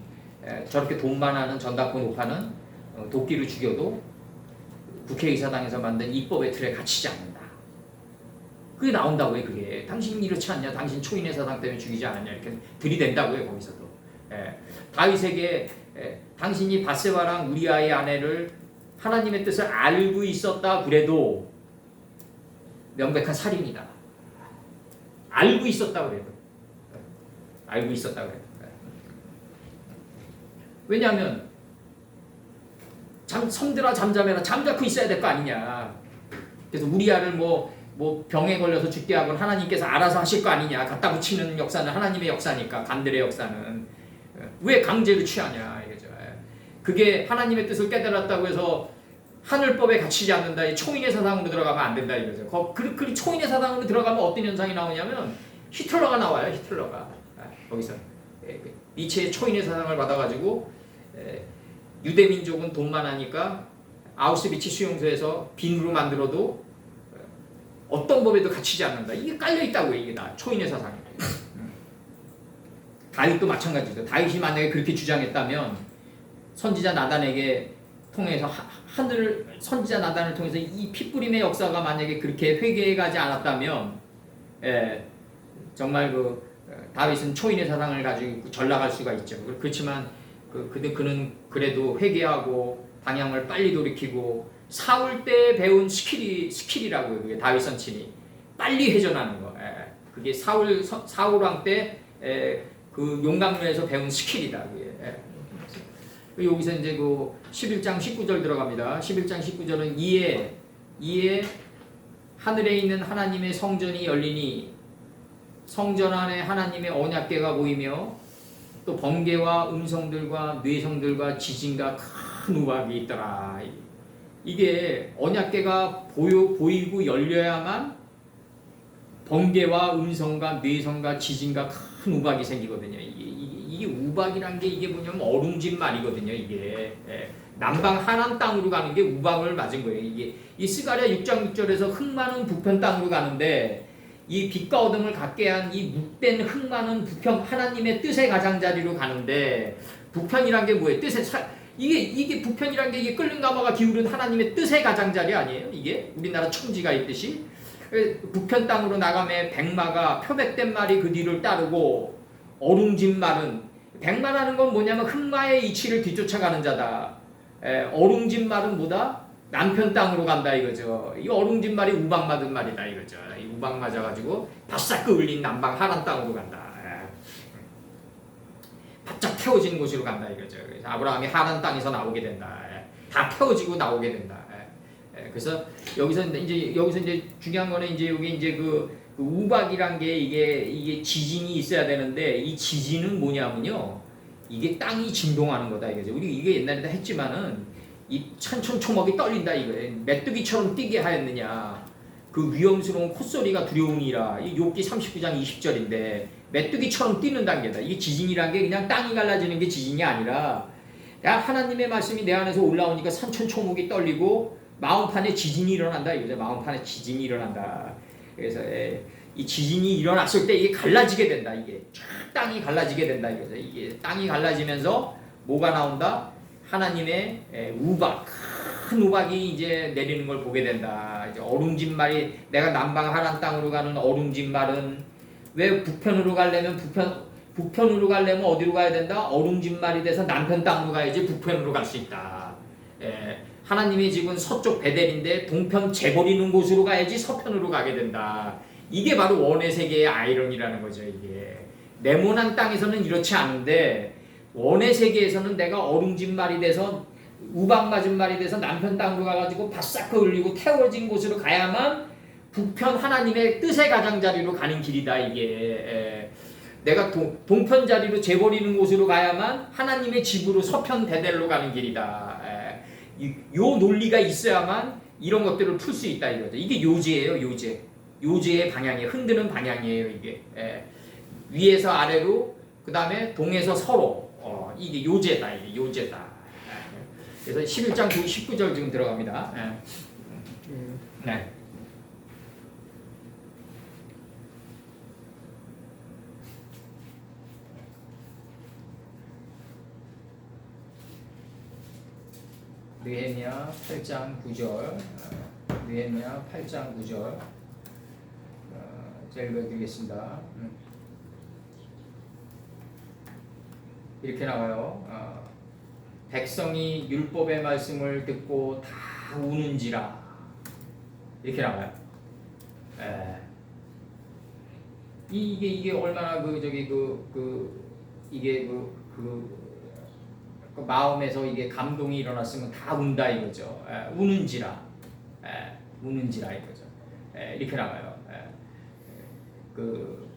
저렇게 돈만 하는 전당권 오파는 도끼를 죽여도 국회의사당에서 만든 입법의 틀에 갇히지 않는다. 그게 나온다고요. 그게 당신 이렇지 않냐? 당신 초인의 사상 때문에 죽이지 않았냐? 이렇게 들이댄다고요. 거기서도. 다윗에게 당신이 바세바랑 우리아의 아내를 하나님의 뜻을 알고 있었다 그래도 명백한 살인이다. 알고 있었다 그래도. 왜냐하면 섬들아 잠잠해라. 잠자코 있어야 될 거 아니냐. 그래서 우리아를 뭐 병에 걸려서 죽게 하건 하나님께서 알아서 하실 거 아니냐. 갖다 붙이는 역사는 하나님의 역사니까. 간들의 역사는 왜 강제로 취하냐 이거죠. 그게 하나님의 뜻을 깨달았다고 해서 하늘법에 갇히지 않는다. 이 초인의 사상으로 들어가면 안 된다 이거죠. 그 초인의 사상으로 들어가면 어떤 현상이 나오냐면 히틀러가 나와요. 히틀러가 거기서 니체의 초인의 사상을 받아가지고 유대 민족은 돈만 하니까 아우슈비츠 수용소에서 비누로 만들어도 어떤 법에도 갇히지 않는다. 이게 깔려 있다고 이게 다 초인의 사상이. 다윗도 마찬가지죠. 다윗이 만약에 그렇게 주장했다면 선지자 나단에게 통해서 하늘 선지자 나단을 통해서 이 피뿌림의 역사가 만약에 그렇게 회개가지 않았다면 정말 다윗은 초인의 사상을 가지고 전락할 수가 있죠. 그렇지만 그는 그래도 회개하고 방향을 빨리 돌이키고 사울 때 배운 스킬이라고요. 그게 다윗 선친이 빨리 회전하는 거. 그게 사울 왕 때 그 용광로에서 배운 스킬이다. 그게. 여기서 이제 11장 19절 들어갑니다. 11장 19절은 이에 하늘에 있는 하나님의 성전이 열리니 성전 안에 하나님의 언약궤가 보이며 또 번개와 음성들과 뇌성들과 지진과 큰 우박이 있더라. 이게 언약궤가 보이고 열려야만 번개와 음성과 뇌성과 지진과 큰 우박이 생기거든요. 이게 우박이란 게 이게 뭐냐면 얼음진 말이거든요. 이게 남방 하란 땅으로 가는 게 우박을 맞은 거예요. 이게 이 스가랴 6장 6절에서 흙 많은 북편 땅으로 가는데 이 빛과 어둠을 갖게 한 이 묵된 흙 많은 북편 하나님의 뜻의 가장자리로 가는데 북편이란 게 뭐예요? 이게 북편이란 게 이게 끓는 가마가 기울은 하나님의 뜻의 가장자리 아니에요? 이게 우리나라 천지가 있듯이 북편 땅으로 나가면 백마가 표백된 말이 그 뒤를 따르고 어룽진 말은 백마라는 건 뭐냐면 흑마의 이치를 뒤쫓아가는 자다. 어룽진 말은 뭐다? 남편 땅으로 간다 이거죠. 이 어룽진 말이 우박 맞은 말이다 이거죠. 이 우박 맞아가지고 바싹 끌린 남방 하란 땅으로 간다. 바짝 태워진 곳으로 간다 이거죠. 그래서 아브라함이 하란 땅에서 나오게 된다. 다 태워지고 나오게 된다. 그래서 여기서 이제 중요한 거는 이제 여기 이제 그 우박이란 게 이게 지진이 있어야 되는데 이 지진은 뭐냐면요. 이게 땅이 진동하는 거다 이거죠. 우리 이게 옛날에도 했지만은 이 천천초목이 떨린다 이거예요. 메뚜기처럼 뛰게 하였느냐. 그 위험스러운 콧소리가 두려우니라. 이 욥기 39장 20절인데 메뚜기처럼 뛰는 단계다. 이게 지진이란 게 그냥 땅이 갈라지는 게 지진이 아니라 하나님의 말씀이 내 안에서 올라오니까 산천초목이 떨리고 마음판에 지진이 일어난다 이거죠. 마음판에 지진이 일어난다. 그래서 이 지진이 일어났을 때 이게 갈라지게 된다. 이게 쫙 땅이 갈라지게 된다 이거죠. 이게 땅이 갈라지면서 뭐가 나온다? 하나님의 우박, 큰 우박이 이제 내리는 걸 보게 된다. 이제 어룽진 말이 내가 남방 하란 땅으로 가는 어룽진 말은 왜 북편으로 가려면 북편으로 가려면 어디로 가야 된다? 어룽진 말이 돼서 남편 땅으로 가야지 북편으로 갈 수 있다. 하나님의 집은 서쪽 베델인데 동편 재버리는 곳으로 가야지 서편으로 가게 된다. 이게 바로 원의 세계의 아이러니라는 거죠. 이게 네모난 땅에서는 이렇지 않은데 원의 세계에서는 내가 어룽진 말이 돼서 우박 맞은 말이 돼서 남편 땅으로 가가지고 바싹 흘리고 태워진 곳으로 가야만 북편 하나님의 뜻의 가장자리로 가는 길이다. 이게 내가 동편 자리로 재버리는 곳으로 가야만 하나님의 집으로 서편 베델로 가는 길이다. 요 논리가 있어야만 이런 것들을 풀 수 있다 이거죠. 이게 요제예요. 요제의 방향이에요. 흔드는 방향이에요. 이게 위에서 아래로 그 다음에 동에서 서로 이게 요제다. 이게 요제다. 그래서 11장 19절 지금 들어갑니다. 네. 느헤미야 8장 9절. 느헤미야 8장 9절. 제가 읽어드리겠습니다. 이렇게 나와요. 백성이 율법의 말씀을 듣고 다 우는지라. 이렇게 나와요. 이게 얼마나 이게 마음에서 이게 감동이 일어났으면 다 운다 이거죠. 우는지라. 우는지라 이거죠. 이렇게 나와요. 그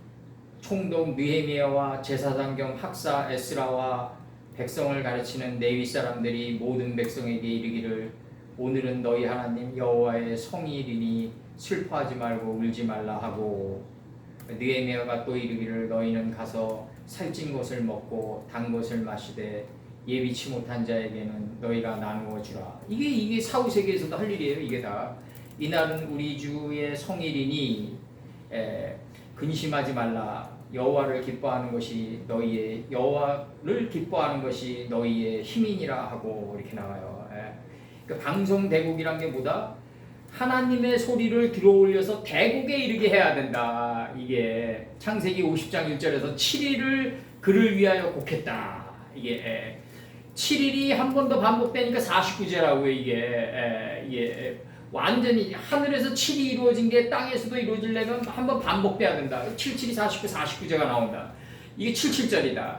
총독 느헤미야와 제사장 겸 학사 에스라와 백성을 가르치는 레위 사람들이 모든 백성에게 이르기를 오늘은 너희 하나님 여호와의 성일이니 슬퍼하지 말고 울지 말라 하고 느헤미야가 또 이르기를 너희는 가서 살찐 것을 먹고 단 것을 마시되 예비치 못한 자에게는 너희가 나누어 주라. 이게 사후 세계에서도 할 일이에요. 이게 다 이날은 우리 주의 성일이니 근심하지 말라. 여호와를 기뻐하는 것이 너희의 여호와를 기뻐하는 것이 너희의 힘이니라 하고 이렇게 나와요. 그러니까 방송대국이란 게 뭐다? 하나님의 소리를 들어올려서 대국에 이르게 해야 된다. 이게 창세기 50장 1절에서 7일을 그를 위하여 곡했다. 이게 7일이 한 번 더 반복되니까 49제라고요. 이게 완전히 하늘에서 7이 이루어진 게 땅에서도 이루어지려면 한 번 반복돼야 된다. 7, 7이 49, 49제가 나온다. 이게 77절이다.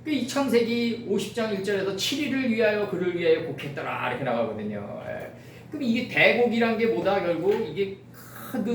이 창세기 50장 1절에서 7일을 위하여 그를 위하여 곡했더라 이렇게 나가거든요. 그럼 이게 대곡이란 게 뭐다? 결국 이게 큰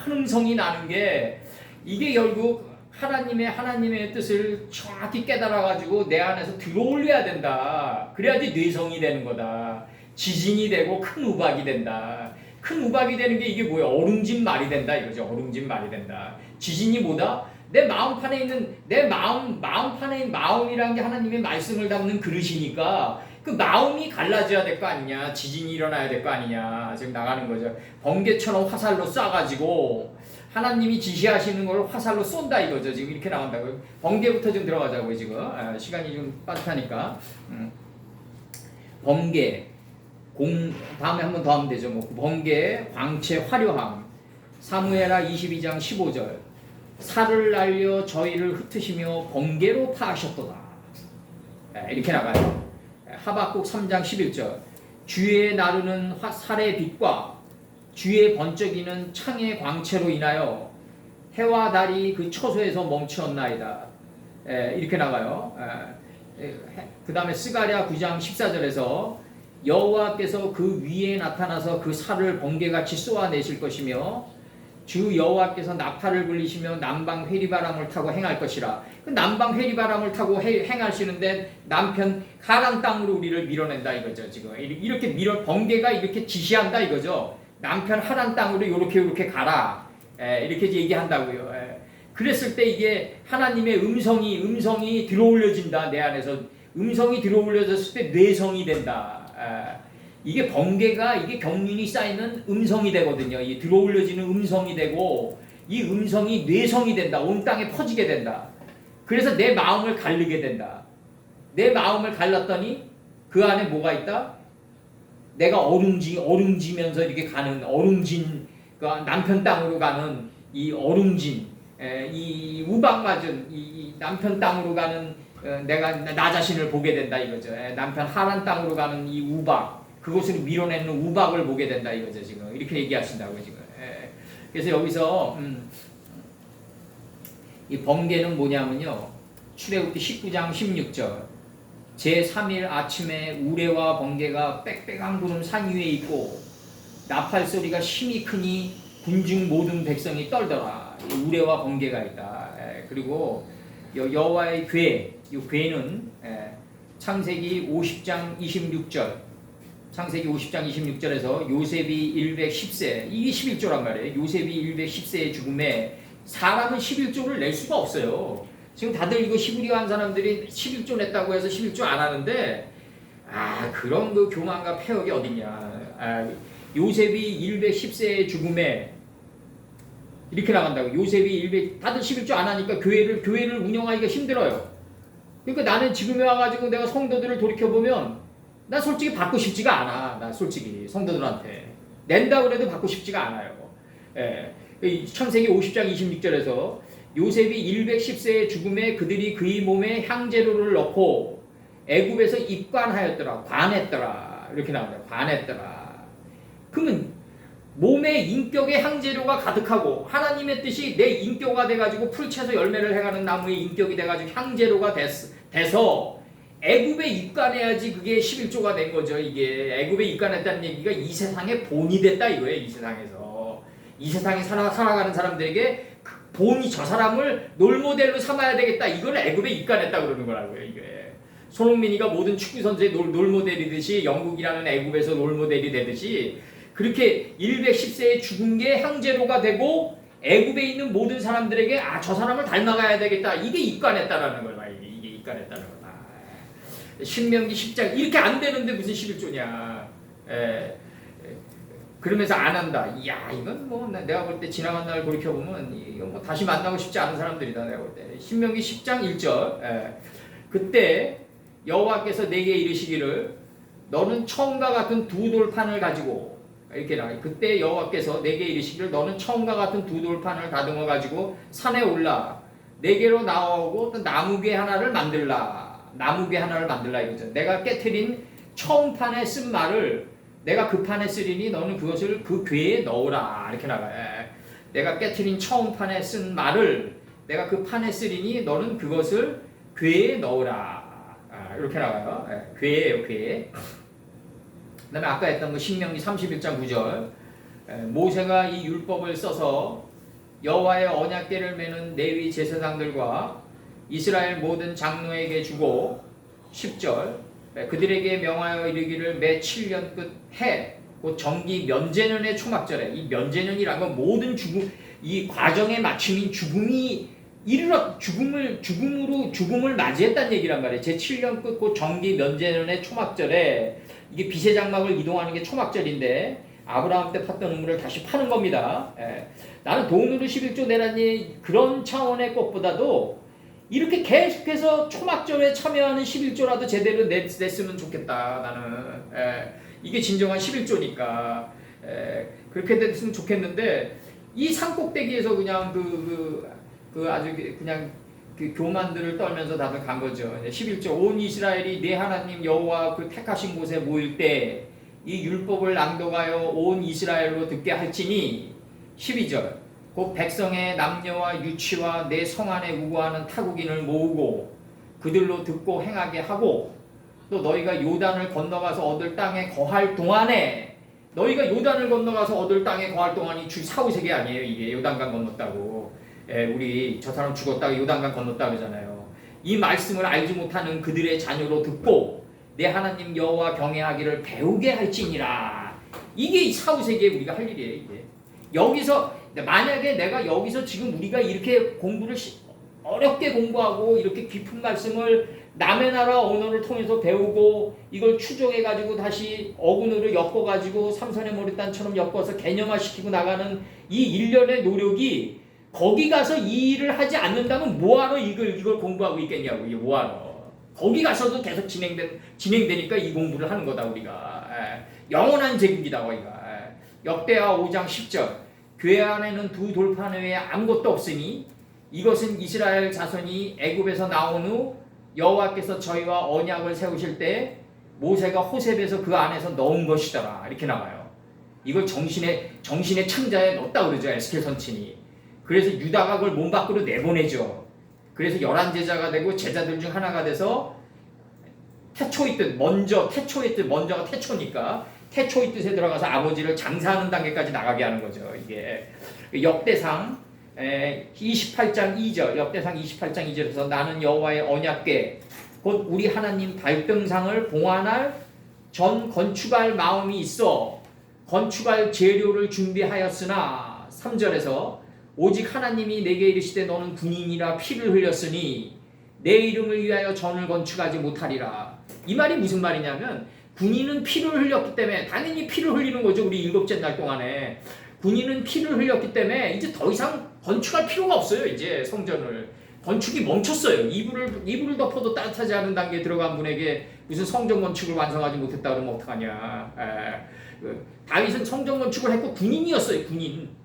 음성이 나는 게 이게 결국 하나님의 뜻을 정확히 깨달아가지고 내 안에서 들어올려야 된다. 그래야지 뇌성이 되는 거다. 지진이 되고 큰 우박이 된다. 큰 우박이 되는 게 이게 뭐야? 얼음진 말이 된다 이거죠. 얼음진 말이 된다. 지진이 뭐다? 내 마음판에 있는 내 마음판에 있는 마음이라는 게 하나님의 말씀을 담는 그릇이니까 그 마음이 갈라져야 될 거 아니냐. 지진이 일어나야 될 거 아니냐. 지금 나가는 거죠. 번개처럼 화살로 쏴가지고 하나님이 지시하시는 걸 화살로 쏜다 이거죠. 지금 이렇게 나온다고요. 번개부터 좀 들어가자고요. 지금 시간이 좀 빠듯하니까. 번개, 다음에 한 번 더 하면 되죠. 뭐 번개, 광채, 화려함. 사무엘하 22장 15절. 살을 날려 저희를 흩으시며 번개로 파하셨도다. 이렇게 나가요. 하박국 3장 11절. 주의 나르는 살의 빛과 주의 번쩍이는 창의 광채로 인하여 해와 달이 그 처소에서 멈추었나이다. 이렇게 나가요. 그 다음에 스가랴 9장 14절에서 여호와께서 그 위에 나타나서 그 살을 번개같이 쏘아내실 것이며 주 여호와께서 나팔을 불리시며 남방 회리바람을 타고 행할 것이라. 그 남방 회리바람을 타고 행하시는데 남편 가나안 땅으로 우리를 밀어낸다 이거죠. 지금 이렇게 번개가 이렇게 지시한다 이거죠. 남편 하나안 땅으로 이렇게 가라. 이렇게 얘기한다고요. 그랬을 때 이게 하나님의 음성이 들어올려진다. 내 안에서 음성이 들어올려졌을 때 뇌성이 된다. 이게 번개가 이게 경륜이 쌓이는 음성이 되거든요. 이 들어올려지는 음성이 되고 이 음성이 뇌성이 된다. 온 땅에 퍼지게 된다. 그래서 내 마음을 가르게 된다. 내 마음을 갈랐더니 그 안에 뭐가 있다? 내가 얼음지면서 이렇게 가는 얼음진, 그러니까 남편 땅으로 가는 이 얼음진, 이 우박 맞은 이 남편 땅으로 가는 내가 나 자신을 보게 된다 이거죠. 남편 하란 땅으로 가는 이 우박, 그것을 밀어내는 우박을 보게 된다 이거죠. 지금 이렇게 얘기하신다고요 지금. 그래서 여기서 이 번개는 뭐냐면요. 출애굽기 19장 16절. 제3일 아침에 우레와 번개가 빽빽한 구름 산 위에 있고 나팔 소리가 심히 크니 군중 모든 백성이 떨더라. 우레와 번개가 있다. 그리고 여호와의 궤, 이 궤는 창세기 50장 26절, 창세기 50장 26절에서 요셉이 110세, 이게 11조란 말이에요. 요셉이 110세의 죽음에 사람은 11조를 낼 수가 없어요. 지금 다들 이거 히브리어 한 사람들이 11조 냈다고 해서 11조 안 하는데 그런 그 교만과 폐역이 어딨냐. 요셉이 110세의 죽음에 이렇게 나간다고. 요셉이 다들 11조 안 하니까 교회를 운영하기가 힘들어요. 그러니까 나는 지금에 와가지고 내가 성도들을 돌이켜보면 나 솔직히 받고 싶지가 않아. 나 솔직히 성도들한테 낸다고 해도 받고 싶지가 않아요. 창세기 50장 26절에서 요셉이 110세의 죽음에 그들이 그의 몸에 향재료를 넣고 애굽에서 입관하였더라. 관했더라. 이렇게 나옵니다. 관했더라. 그러면 몸에 인격의 향재료가 가득하고 하나님의 뜻이 내 인격화 돼가지고 풀채서 열매를 해가는 나무의 인격이 돼가지고 향재료가 돼서 애굽에 입관해야지 그게 11조가 된 거죠. 이게 애굽에 입관했다는 얘기가 이 세상의 본이 됐다 이거예요. 이 세상에서 이 세상에 살아가는 사람들에게 본이 저 사람을 롤모델로 삼아야 되겠다. 이걸 애굽에 입관했다 그러는 거라고요. 이게 손흥민이가 모든 축구 선수의 롤모델이듯이 영국이라는 애굽에서 롤모델이 되듯이 그렇게 110세에 죽은 게 향재료가 되고 애굽에 있는 모든 사람들에게 저 사람을 닮아가야 되겠다. 이게 입관했다라는 거야. 이게 입관했다는 거다. 신명기 10장 이렇게 안 되는데 무슨 11조냐. 그러면서 안 한다. 이야, 이건 뭐 내가 볼 때 지나간 날 돌이켜 보면 이거 뭐 다시 만나고 싶지 않은 사람들이다. 내가 볼 때. 신명기 10장 1절. 그때 여호와께서 내게 이르시기를 너는 처음과 같은 두 돌판을 가지고 이렇게 나와요. 그때 여호와께서 내게 이르시기를 너는 처음과 같은 두 돌판을 다듬어 가지고 산에 올라 내게로 나오고 또 나무괴 하나를 만들라. 나무괴 하나를 만들라 이거죠. 내가 깨트린 처음 판에 쓴 말을 내가 그 판에 쓰리니 너는 그것을 그 궤에 넣으라. 이렇게 나가요. 내가 깨트린 처음 판에 쓴 말을 내가 그 판에 쓰리니 너는 그것을 궤에 넣으라. 이렇게 나가요. 궤예요, 궤. 그 다음에 아까 했던 거 신명기 31장 9절. 모세가 이 율법을 써서 여호와의 언약궤를 메는 레위 제사장들과 이스라엘 모든 장로에게 주고 10절 그들에게 명하여 이르기를 매 7년 끝 해 곧 정기 면제년의 초막절에 이 면제년이란 건 모든 죽음 이 과정의 마침인 죽음이 이르러 죽음을 맞이했다는 얘기란 말이에요. 제 7년 끝 곧 정기 면제년의 초막절에 이게 빚의 장막을 이동하는 게 초막절인데 아브라함 때 팠던 우물을 다시 파는 겁니다. 나는 돈으로 11조 내라니 그런 차원의 것보다도 이렇게 계속해서 초막절에 참여하는 11조라도 제대로 냈으면 좋겠다. 나는 이게 진정한 11조니까 그렇게 됐으면 좋겠는데 이 산꼭대기에서 그냥 아주 그냥 그 교만들을 떨면서 다들 간 거죠. 11조 온 이스라엘이 내 하나님 여호와 그 택하신 곳에 모일 때 이 율법을 낭독하여 온 이스라엘로 듣게 할지니 12절 곧 백성의 남녀와 유치와 내 성 안에 우거하는 타국인을 모으고 그들로 듣고 행하게 하고 또 너희가 요단을 건너가서 얻을 땅에 거할 동안에 너희가 요단을 건너가서 얻을 땅에 거할 동안이 주 사후세계 아니에요. 이게 요단강 건넜다고 우리 저 사람 죽었다고 요단강 건넜다 그러잖아요. 이 말씀을 알지 못하는 그들의 자녀로 듣고 내 하나님 여호와 경외하기를 배우게 할지니라. 이게 사후세계에 우리가 할 일이에요. 이게 여기서 만약에 내가 여기서 지금 우리가 이렇게 공부를 어렵게 공부하고 이렇게 깊은 말씀을 남의 나라 언어를 통해서 배우고 이걸 추종해가지고 다시 어근으로 엮어가지고 삼선의 머리단처럼 엮어서 개념화시키고 나가는 이 일련의 노력이 거기 가서 이 일을 하지 않는다면 뭐하러 이걸 공부하고 있겠냐고. 이게 뭐하러. 거기 가서도 계속 진행되니까 이 공부를 하는 거다 우리가. 영원한 제국이다 거기가. 역대하 5장 10절 궤 안에는 두 돌판 외에 아무것도 없으니 이것은 이스라엘 자손이 애굽에서 나온 후 여호와께서 저희와 언약을 세우실 때 모세가 호셉에서 그 안에서 넣은 것이더라. 이렇게 나와요. 이걸 정신의 창자에 넣었다 그러죠. 에스겔 선친이. 그래서 유다가 그걸 몸 밖으로 내보내죠. 그래서 11제자가 되고 제자들 중 하나가 돼서 태초의 뜻 먼저가 태초니까 태초의 뜻에 들어가서 아버지를 장사하는 단계까지 나가게 하는 거죠. 이게 역대상 28장 2절 역대상 28장 2절에서 나는 여호와의 언약궤 곧 우리 하나님 발등상을 봉안할 전 건축할 마음이 있어 건축할 재료를 준비하였으나 3절에서 오직 하나님이 내게 이르시되 너는 군인이라 피를 흘렸으니 내 이름을 위하여 전을 건축하지 못하리라. 이 말이 무슨 말이냐면 군인은 피를 흘렸기 때문에 당연히 피를 흘리는 거죠. 우리 일곱째 날 동안에 군인은 피를 흘렸기 때문에 이제 더 이상 건축할 필요가 없어요. 이제 성전을 건축이 멈췄어요. 이불을 덮어도 따뜻하지 않은 단계에 들어간 분에게 무슨 성전 건축을 완성하지 못했다 그러면 어떡하냐. 다윗은 성전 건축을 했고 군인이었어요. 군인.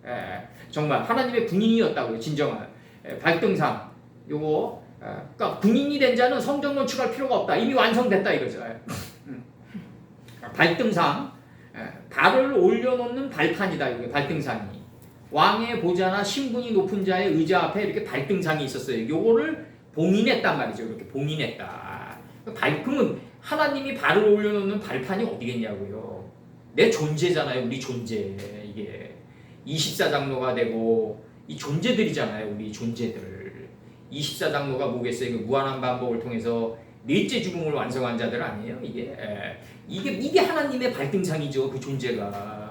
정말 하나님의 군인이었다고요. 진정한 발등상 요거 그러니까 군인이 된 자는 성전 건축할 필요가 없다. 이미 완성됐다 이거죠. 발등상 발을 올려놓는 발판이다. 이게 발등상이 왕의 보좌나 신분이 높은 자의 의자 앞에 이렇게 발등상이 있었어요. 요거를 봉인했단 말이죠. 이렇게 봉인했다. 그러면 하나님이 발을 올려놓는 발판이 어디겠냐고요. 내 존재잖아요. 우리 존재. 이게 24장로가 되고 이 존재들이잖아요. 우리 존재들. 24장로가 뭐겠어요? 그 무한한 반복을 통해서 넷째 죽음을 완성한 자들 아니에요? 이게 하나님의 발등상이죠. 그 존재가.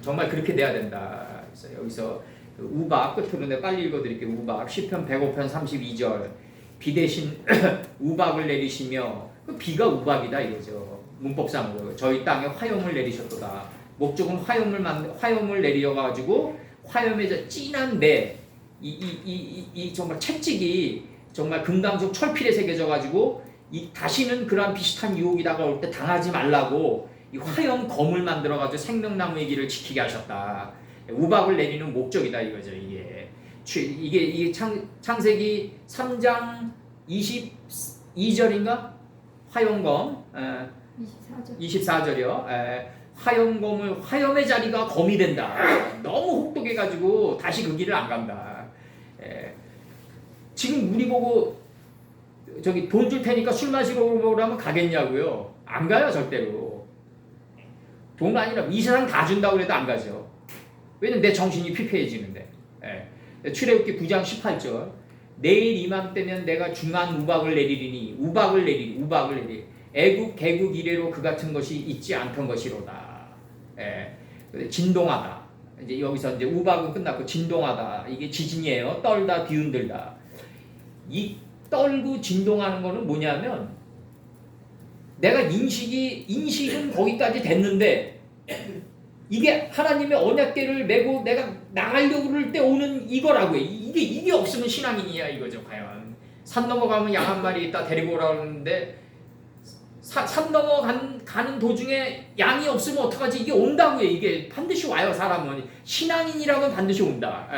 정말 그렇게 돼야 된다. 그래서 여기서 우박 끝으로 내가 빨리 읽어드릴게요. 우박 시편 105편 32절 비 대신 우박을 내리시며 그 비가 우박이다 이거죠. 문법상으로 저희 땅에 화염을 내리셨도다. 목적은 화염을 내려 가지고 화염의 진한 이 정말 채찍이 정말 금강석 철필에 새겨져 가지고 이 다시는 그러한 비슷한 유혹이 다가올 때 당하지 말라고 이 화염 검을 만들어 가지고 생명나무의 길을 지키게 하셨다. 우박을 내리는 목적이다 이거죠. 이게 창세기 3장 22절인가? 화염검 24절이요. 화염의 자리가 검이 된다. 너무 혹독해가지고 다시 그 길을 안 간다. 지금 우리 보고 저기 돈 줄 테니까 술 마시러 오라면 가겠냐고요? 안 가요 절대로. 돈 아니라 이 세상 다 준다고 해도 안 가죠. 왜냐면 내 정신이 피폐해지는데. 출애굽기 9장 18절 내일 이맘때면 내가 중한 우박을 내리리니 우박을 내리 애국 개국 이래로 그 같은 것이 있지 않던 것이로다. 진동하다. 이제 여기서 이제 우박은 끝났고 진동하다. 이게 지진이에요. 떨다 뒤흔들다. 이 떨고 진동하는 거는 뭐냐면 내가 인식은 거기까지 됐는데 이게 하나님의 언약궤를 메고 내가 나가려고 그럴 때 오는 이거라고요. 이게 없으면 신앙인이야 이거죠. 과연 산 넘어가면 양 한 마리 있다 데리고 오라고 하는데 산 넘어가는 도중에 양이 없으면 어떡하지? 이게 온다고요. 이게 반드시 와요. 사람은 신앙인이라면 반드시 온다.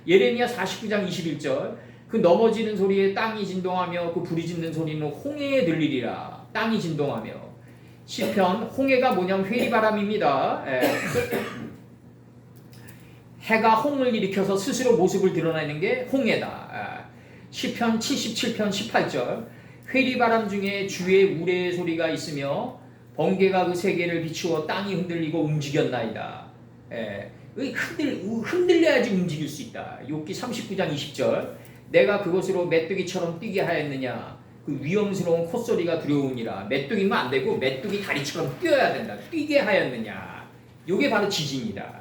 예레미야 49장 21절 그 넘어지는 소리에 땅이 진동하며 그 불이 짓는 소리는 홍해에 들리리라. 땅이 진동하며 시편 홍해가 뭐냐면 회리바람입니다. 해가 홍을 일으켜서 스스로 모습을 드러내는 게 홍해다. 시편 77편 18절 회리바람 중에 주의 우레의 소리가 있으며 번개가 그 세계를 비추어 땅이 흔들리고 움직였나이다. 흔들려야지 움직일 수 있다. 욥기 39장 20절 내가 그것으로 메뚜기처럼 뛰게 하였느냐 그 위험스러운 콧소리가 두려우니라. 메뚜기면 안 되고 메뚜기 다리처럼 뛰어야 된다. 뛰게 하였느냐. 요게 바로 지진이다.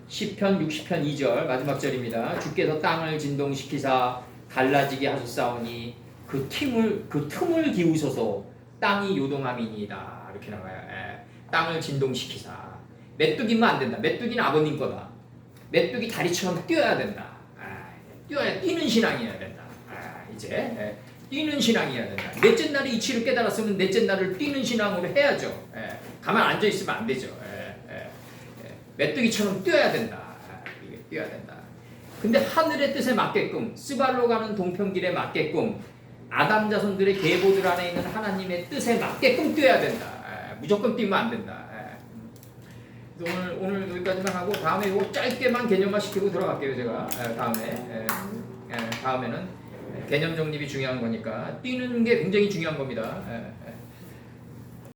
시편 60편 2절 마지막 절입니다. 주께서 땅을 진동시키사 갈라지게 하셨사오니 그 틈을 기우셔서 땅이 요동함이니이다. 이렇게 나와요. 땅을 진동시키사. 메뚜기면 안 된다. 메뚜기는 아버님 거다. 메뚜기 다리처럼 뛰어야 된다. 뛰는 신앙이어야 된다. 이제 뛰는 신앙이어야 된다. 넷째 날에 이치를 깨달았으면 넷째 날을 뛰는 신앙으로 해야죠. 가만 앉아 있으면 안 되죠. 메뚜기처럼 뛰어야 된다. 뛰어야 된다. 근데 하늘의 뜻에 맞게끔 스발로 가는 동편길에 맞게끔 아담 자손들의 계보들 안에 있는 하나님의 뜻에 맞게끔 뛰어야 된다. 무조건 뛰면 안 된다. 오늘 여기까지만 하고 다음에 이거 짧게만 개념화 시키고 들어갈게요. 제가 다음에는 개념 정립이 중요한 거니까 뛰는 게 굉장히 중요한 겁니다.